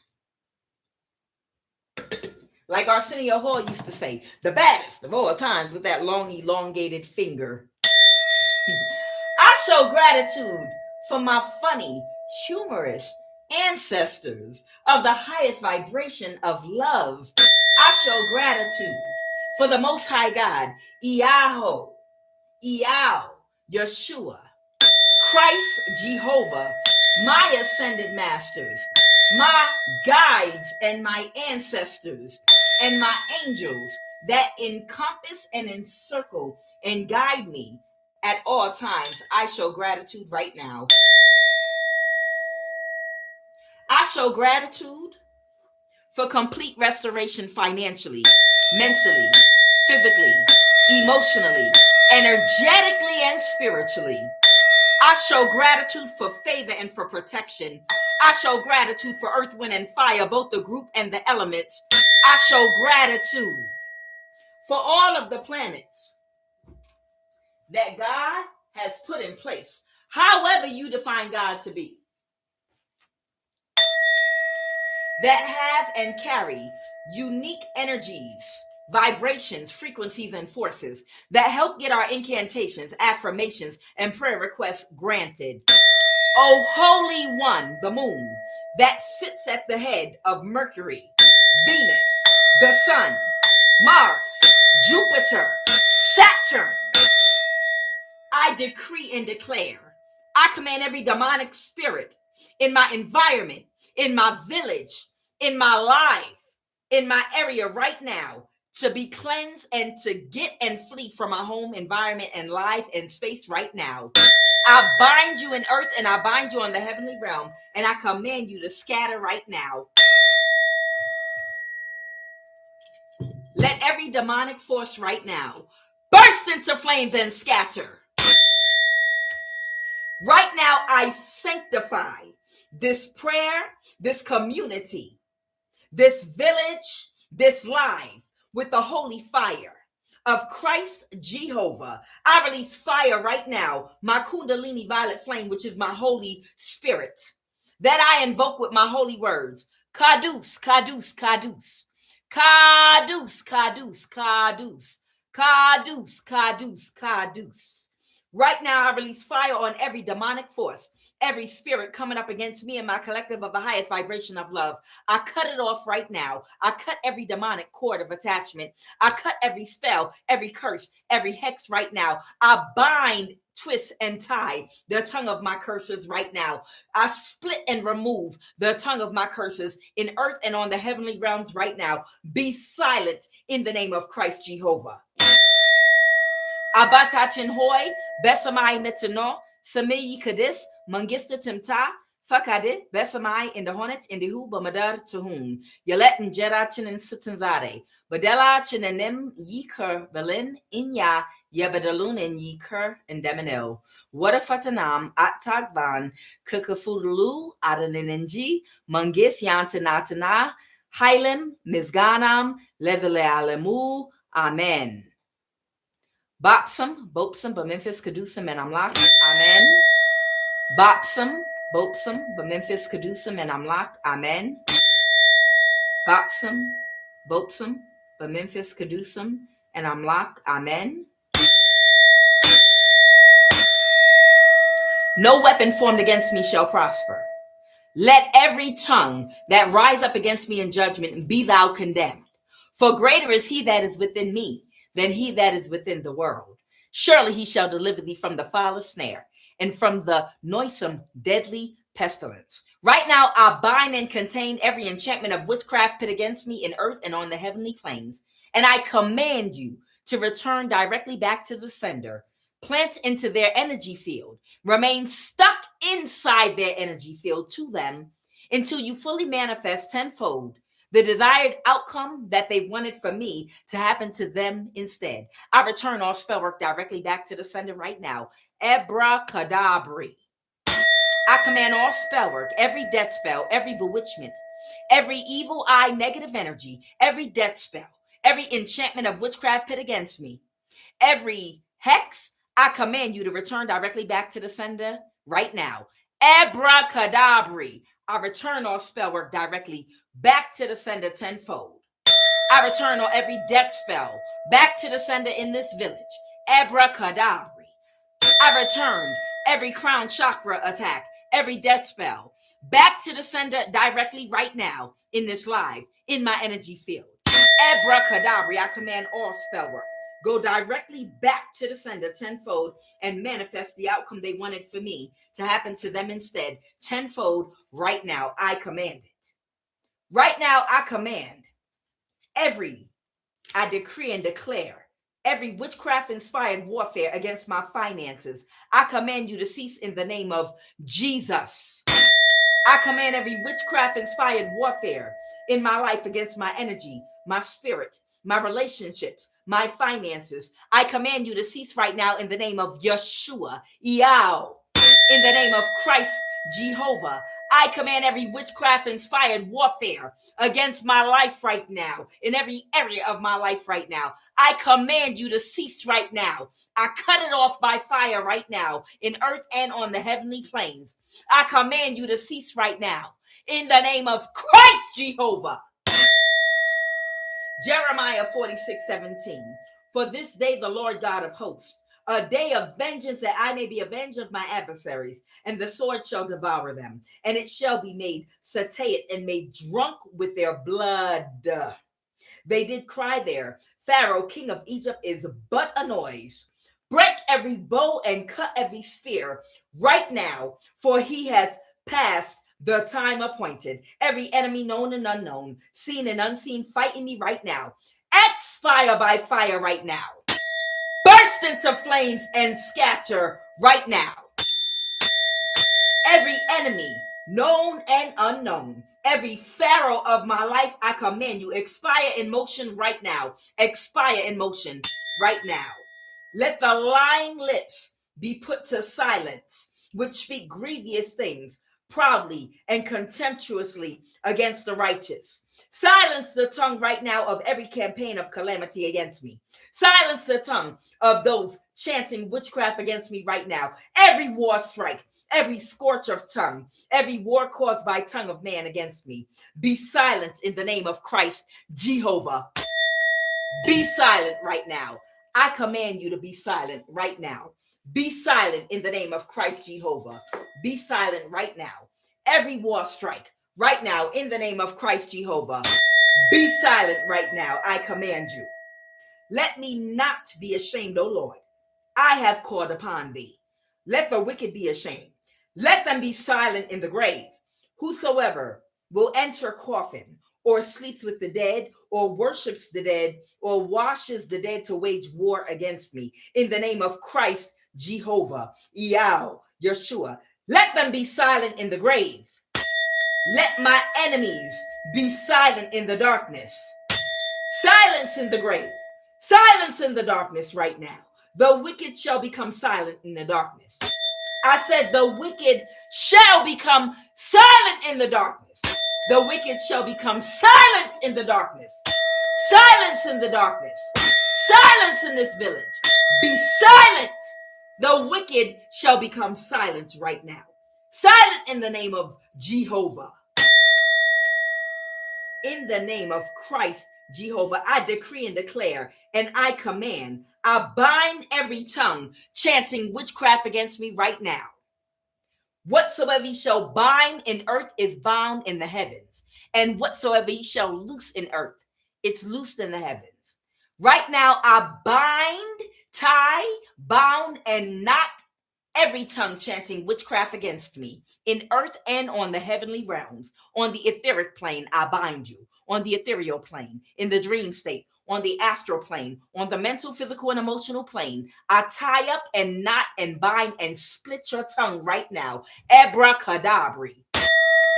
Like Arsenio Hall used to say, the baddest of all times with that long elongated finger. I show gratitude for my funny, humorous ancestors of the highest vibration of love. I show gratitude for the Most High God, Iaho, Yeshua, Christ, Jehovah, my ascended masters, my guides and my ancestors, and my angels that encompass and encircle and guide me at all times. I show gratitude right now. I show gratitude for complete restoration financially, mentally, physically, emotionally, energetically, and spiritually. I show gratitude for favor and for protection. I show gratitude for earth, wind, and fire, both the group and the elements. I show gratitude for all of the planets that God has put in place, however you define God to be, that have and carry unique energies, vibrations, frequencies, and forces that help get our incantations, affirmations, and prayer requests granted. O Holy One, the moon, that sits at the head of Mercury, Venus, the Sun, Mars, Jupiter, Saturn, I decree and declare, I command every demonic spirit in my environment, in my village, in my life, in my area right now, to be cleansed and to get and flee from my home, environment, and life and space right now. I bind you in earth and I bind you on the heavenly realm, and I command you to scatter right now. Let every demonic force right now burst into flames and scatter. Right now, I sanctify this prayer, this community, this village, this life with the holy fire of Christ Jehovah. I release fire right now, my Kundalini violet flame, which is my Holy Spirit, that I invoke with my holy words. Kadus, kadus, kadus. Kadus, kadus, kadus. Kadus, kadus, kadus. Right now, I release fire on every demonic force, every spirit coming up against me and my collective of the highest vibration of love. I cut it off right now. I cut every demonic cord of attachment. I cut every spell, every curse, every hex right now. I bind, twist, and tie the tongue of my curses right now. I split and remove the tongue of my curses in earth and on the heavenly realms right now. Be silent in the name of Christ Jehovah. Abatachin hoy, besamai metano, samiyi kadis, mangista timta, fakade, besamai in the hornet in the hu bamadar to whom, yalet and jedachin and sitanzade, badela chinanim ye kur belin inya, yabadalun and ye kur and deminil. What a fatanam at tagban, kukafudulu, adaninji, mangis yantanatana, hylim, misganam, lethale alemu, amen. Bopsum, Bopsum, Memphis, Kadusum, and I'm locked. Amen. Bopsum, Bopsum, Memphis, Kadusum, and I'm locked. Amen. Bopsum, Bopsum, Memphis, Kadusum, and I'm locked. Amen. No weapon formed against me shall prosper. Let every tongue that rise up against me in judgment be thou condemned. For greater is he that is within me than he that is within the world. Surely he shall deliver thee from the foulest snare and from the noisome, deadly pestilence. Right now, I bind and contain every enchantment of witchcraft put against me in earth and on the heavenly plains. And I command you to return directly back to the sender. Plant into their energy field. Remain stuck inside their energy field to them until you fully manifest tenfold the desired outcome that they wanted for me to happen to them instead. I return all spell work directly back to the sender right now. Abracadabra. I command all spell work, every death spell, every bewitchment, every evil eye, negative energy, every death spell, every enchantment of witchcraft pit against me, every hex, I command you to return directly back to the sender right now. Abracadabra. I return all spell work directly back to the sender tenfold. I return all every death spell back to the sender in this village. Abracadabra. I return every crown chakra attack, every death spell back to the sender directly right now in this live, in my energy field. Abracadabra. I command all spell work go directly back to the sender tenfold and manifest the outcome they wanted for me to happen to them instead tenfold right now. I command it. Right now, I command I decree and declare every witchcraft-inspired warfare against my finances. I command you to cease in the name of Jesus. I command every witchcraft-inspired warfare in my life against my energy, my spirit, my relationships, my finances. I command you to cease right now in the name of Yeshua, Yao, in the name of Christ Jehovah. I command every witchcraft-inspired warfare against my life right now, in every area of my life right now. I command you to cease right now. I cut it off by fire right now, in earth and on the heavenly plains. I command you to cease right now, in the name of Christ Jehovah. Jeremiah 46:17. For this day the Lord God of hosts, a day of vengeance, that I may be avenged of my adversaries, and the sword shall devour them, and it shall be made satiate and made drunk with their blood. They did cry there, Pharaoh, king of Egypt, is but a noise. Break every bow and cut every spear right now, for he has passed the time appointed. Every enemy known and unknown, seen and unseen, fighting me right now. Expire by fire right now. Burst into flames and scatter right now. Every enemy, known and unknown, every pharaoh of my life, I command you, expire in motion right now. Expire in motion right now. Let the lying lips be put to silence, which speak grievous things. proudly and contemptuously against the righteous. Silence the tongue right now of every campaign of calamity against me. Silence the tongue of those chanting witchcraft against me right now. Every war strike, every scorch of tongue, every war caused by tongue of man against me. Be silent in the name of Christ, Jehovah. Be silent right now. I command you to be silent right now. Be silent in the name of Christ, Jehovah. Be silent right now. Every war strike right now in the name of Christ, Jehovah. Be silent right now. I command you. Let me not be ashamed, O Lord. I have called upon thee. Let the wicked be ashamed. Let them be silent in the grave. Whosoever will enter coffin, or sleeps with the dead, or worships the dead, or washes the dead to wage war against me, in the name of Christ, Jehovah, Yeshua, let them be silent in the grave. Let my enemies be silent in the darkness. Silence in the grave. Silence in the darkness right now. The wicked shall become silent in the darkness. I said the wicked shall become silent in the darkness. The wicked shall become silent in the darkness. Silence in the darkness. Silence in this village. Be silent. The wicked shall become silent right now. Silent in the name of Jehovah. In the name of Christ, Jehovah, I decree and declare, and I command, I bind every tongue chanting witchcraft against me right now. Whatsoever ye shall bind in earth is bound in the heavens. And whatsoever ye shall loose in earth, it's loosed in the heavens. Right now, I bind, tie, bound, and knot every tongue chanting witchcraft against me in earth and on the heavenly realms. On the etheric plane, I bind you. On the ethereal plane, in the dream state, on the astral plane, on the mental, physical, and emotional plane, I tie up and knot and bind and split your tongue right now. Abracadabra.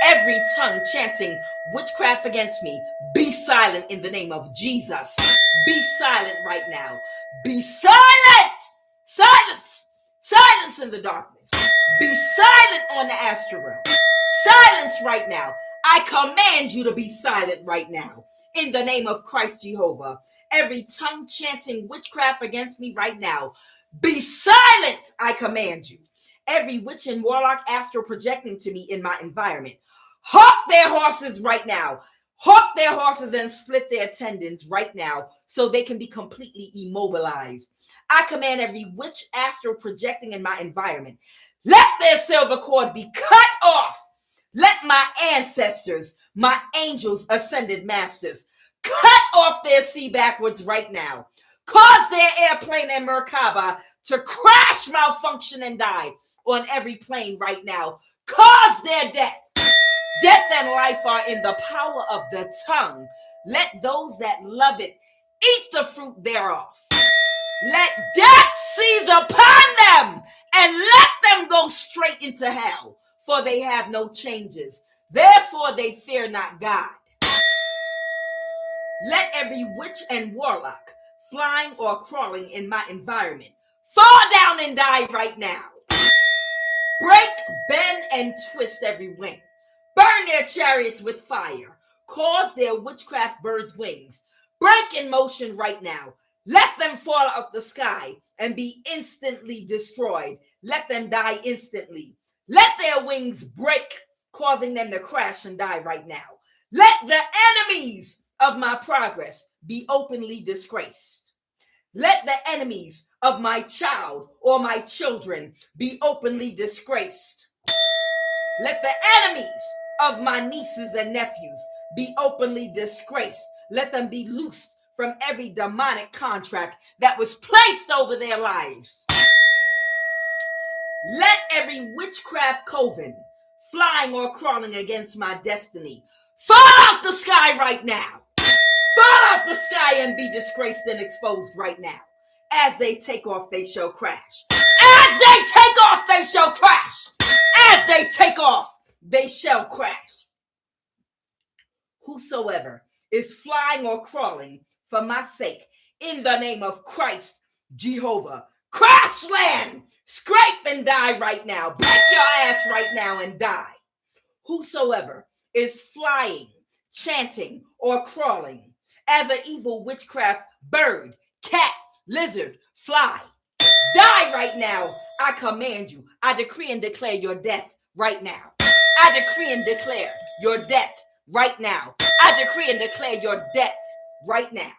Every tongue chanting witchcraft against me, be silent in the name of Jesus. Be silent right now. Be silent. Silence. Silence in the darkness. Be silent on the astral realm. Silence right now. I command you to be silent right now. In the name of Christ Jehovah. Every tongue chanting witchcraft against me right now, be silent. I command you. Every witch and warlock astral projecting to me in my environment, hawk their horses right now. Hawk their horses and split their tendons right now so they can be completely immobilized. I command every witch astral projecting in my environment, let their silver cord be cut off. Let my ancestors, my angels, ascended masters, cut off their sea backwards right now. Cause their airplane and Merkaba to crash, malfunction, and die on every plane right now. Cause their death. Death and life are in the power of the tongue. Let those that love it eat the fruit thereof. Let death seize upon them and let them go straight into hell, for they have no changes. Therefore they fear not God. Let every witch and warlock flying or crawling in my environment fall down and die right now. Break, bend, and twist every wing. Burn their chariots with fire. Cause their witchcraft birds' wings. Break in motion right now. Let them fall out the sky and be instantly destroyed. Let them die instantly. Let their wings break, causing them to crash and die right now. Let the enemies of my progress be openly disgraced. Let the enemies of my child or my children be openly disgraced. Let the enemies of my nieces and nephews be openly disgraced. Let them be loosed from every demonic contract that was placed over their lives. Let every witchcraft coven flying or crawling against my destiny fall out the sky right now. Fall out the sky and be disgraced and exposed right now. As they take off, they shall crash. As they take off, they shall crash. As they take off, they shall crash. Whosoever is flying or crawling for my sake, in the name of Christ, Jehovah, crash land, scrape and die right now. Break your ass right now and die. Whosoever is flying, chanting, or crawling as an evil witchcraft bird, cat, lizard, fly, die right now. I command you. I decree and declare your death right now. I decree and declare your death right now. I decree and declare your death right now.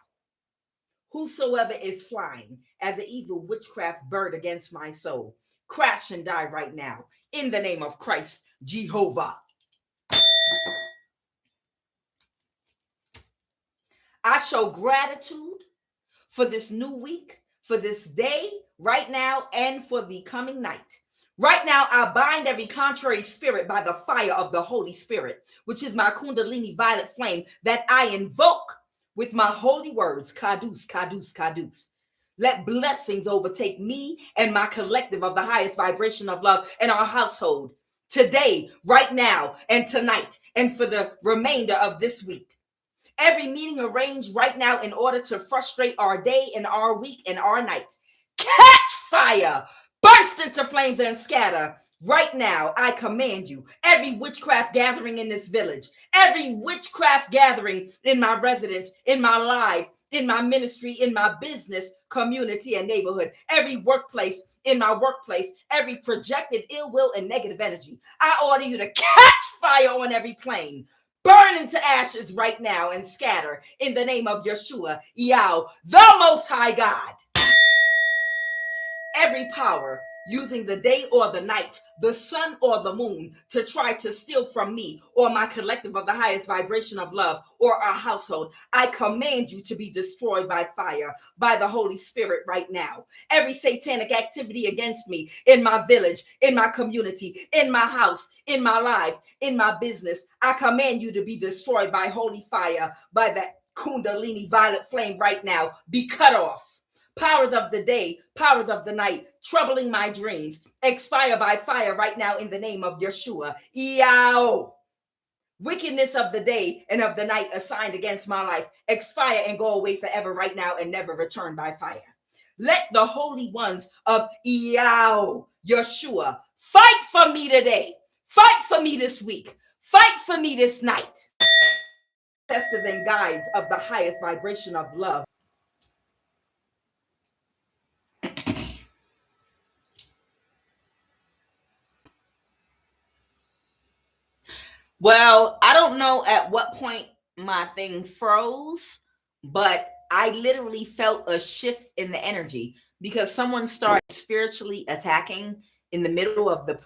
Whosoever is flying as an evil witchcraft bird against my soul, crash and die right now. In the name of Christ, Jehovah. I show gratitude for this new week, for this day, right now, and for the coming night. Right now, I bind every contrary spirit by the fire of the Holy Spirit, which is my Kundalini violet flame that I invoke with my holy words, Kadus, Kadus, Kadus. Let blessings overtake me and my collective of the highest vibration of love in our household today, right now, and tonight, and for the remainder of this week. Every meeting arranged right now in order to frustrate our day and our week and our night, catch fire, burst into flames and scatter. Right now, I command you, every witchcraft gathering in this village, every witchcraft gathering in my residence, in my life, in my ministry, in my business, community, and neighborhood, every workplace, in my workplace, every projected ill will and negative energy. I order you to catch fire on every plane. Burn into ashes right now and scatter in the name of Yeshua, Yahweh, the Most High God. Every power using the day or the night, the sun or the moon to try to steal from me or my collective of the highest vibration of love or our household, I command you to be destroyed by fire, by the Holy Spirit right now. Every satanic activity against me in my village, in my community, in my house, in my life, in my business, I command you to be destroyed by holy fire, by that Kundalini violet flame right now. Be cut off. Powers of the day, powers of the night, troubling my dreams, expire by fire right now in the name of Yeshua. Yow! Wickedness of the day and of the night assigned against my life, expire and go away forever right now and never return by fire. Let the holy ones of Yow, Yeshua, fight for me today. Fight for me this week. Fight for me this night. Testers and guides of the highest vibration of love. Well, I don't know at what point my thing froze, but I literally felt a shift in the energy because someone started spiritually attacking in the middle of the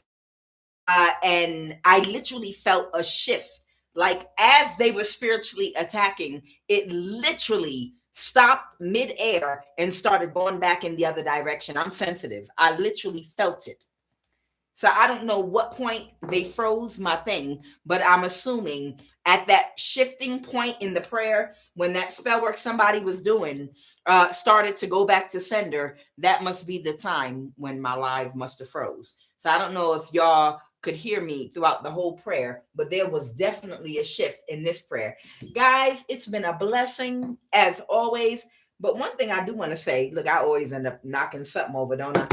and I literally felt a shift. Like as they were spiritually attacking, it literally stopped midair and started going back in the other direction. I'm sensitive. I literally felt it. So I don't know what point they froze my thing, but I'm assuming at that shifting point in the prayer, when that spell work somebody was doing started to go back to sender, that must be the time when my live must have froze. So I don't know if y'all could hear me throughout the whole prayer, but there was definitely a shift in this prayer. Guys, it's been a blessing as always. But one thing I do want to say, look, I always end up knocking something over, don't I?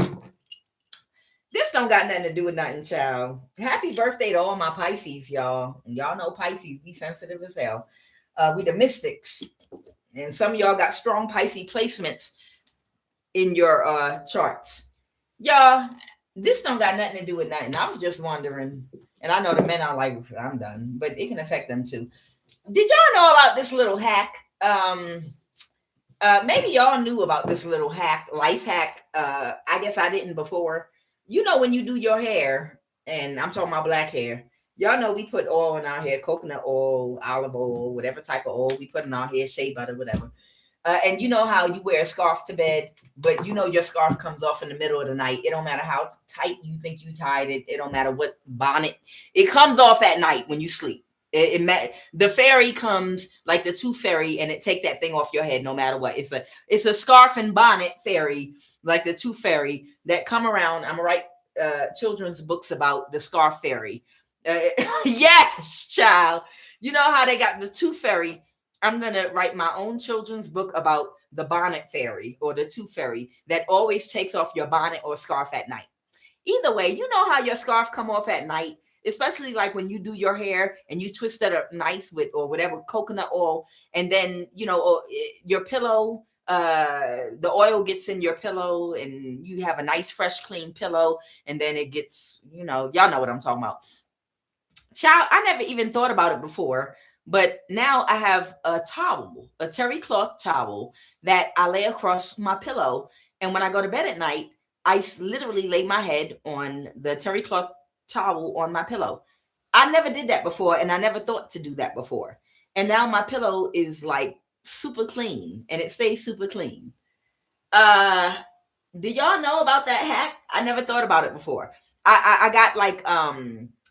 This don't got nothing to do with nothing, child. Happy birthday to all my Pisces, y'all. Y'all know Pisces be sensitive as hell. We the mystics. And some of y'all got strong Pisces placements in your charts. Y'all, this don't got nothing to do with nothing. I was just wondering, and I know the men are like, I'm done, but it can affect them too. Did y'all know about this little hack? Maybe y'all knew about this little hack, life hack. I guess I didn't before. You know, when you do your hair, and I'm talking about black hair, y'all know we put oil in our hair, coconut oil, olive oil, whatever type of oil we put in our hair, shea butter, whatever. And you know how you wear a scarf to bed, but you know your scarf comes off in the middle of the night. It don't matter how tight you think you tied it. It don't matter what bonnet. It comes off at night when you sleep. The fairy comes like the tooth fairy, and it take that thing off your head no matter what. It's a scarf and bonnet fairy, like the tooth fairy that come around. I'm gonna write children's books about the scarf fairy. Yes, child. You know how they got the tooth fairy. I'm gonna write my own children's book about the bonnet fairy or the tooth fairy that always takes off your bonnet or scarf at night. Either way, you know how your scarf come off at night. especially like when you do your hair and you twist it up nice with or whatever coconut oil, and then your pillow, the oil gets in your pillow, and you have a nice fresh clean pillow, and then it gets, y'all know what I'm talking about. Child, I never even thought about it before, but now I have a towel, a terry cloth towel that I lay across my pillow. And when I go to bed at night, I literally lay my head on the terry cloth towel on my pillow. I never did that before, and I never thought to do that before. And now my pillow is like super clean, and it stays super clean. Do y'all know about that hack? I never thought about it before. I got like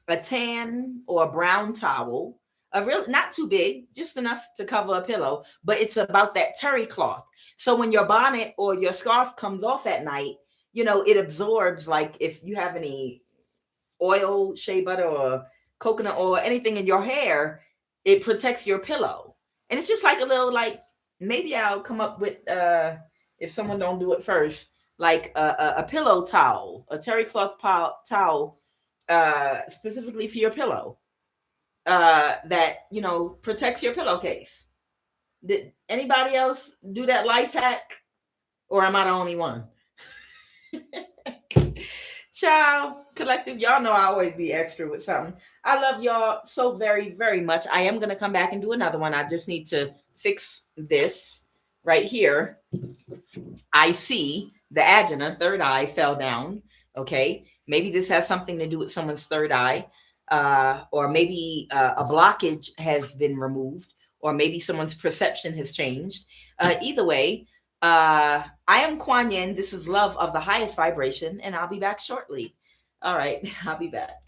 a tan or a brown towel, a real not too big, just enough to cover a pillow, but it's about that terry cloth. So when your bonnet or your scarf comes off at night, it absorbs, like if you have any oil, shea butter, or coconut oil, anything in your hair, it protects your pillow. And it's just like a little, like, maybe I'll come up with if someone don't do it first, like a pillow towel, a terry cloth towel, specifically for your pillow, that protects your pillowcase. Did anybody else do that life hack, or am I the only one? Child collective, y'all know I always be extra with something. I love y'all so very, very much. I am gonna come back and do another one. I just need to fix this right here. I see the agina, third eye, fell down. Okay, maybe this has something to do with someone's third eye, or maybe a blockage has been removed, or maybe someone's perception has changed. Either way, I am QUAN. This is love of the highest vibration, and I'll be back shortly. All right, I'll be back.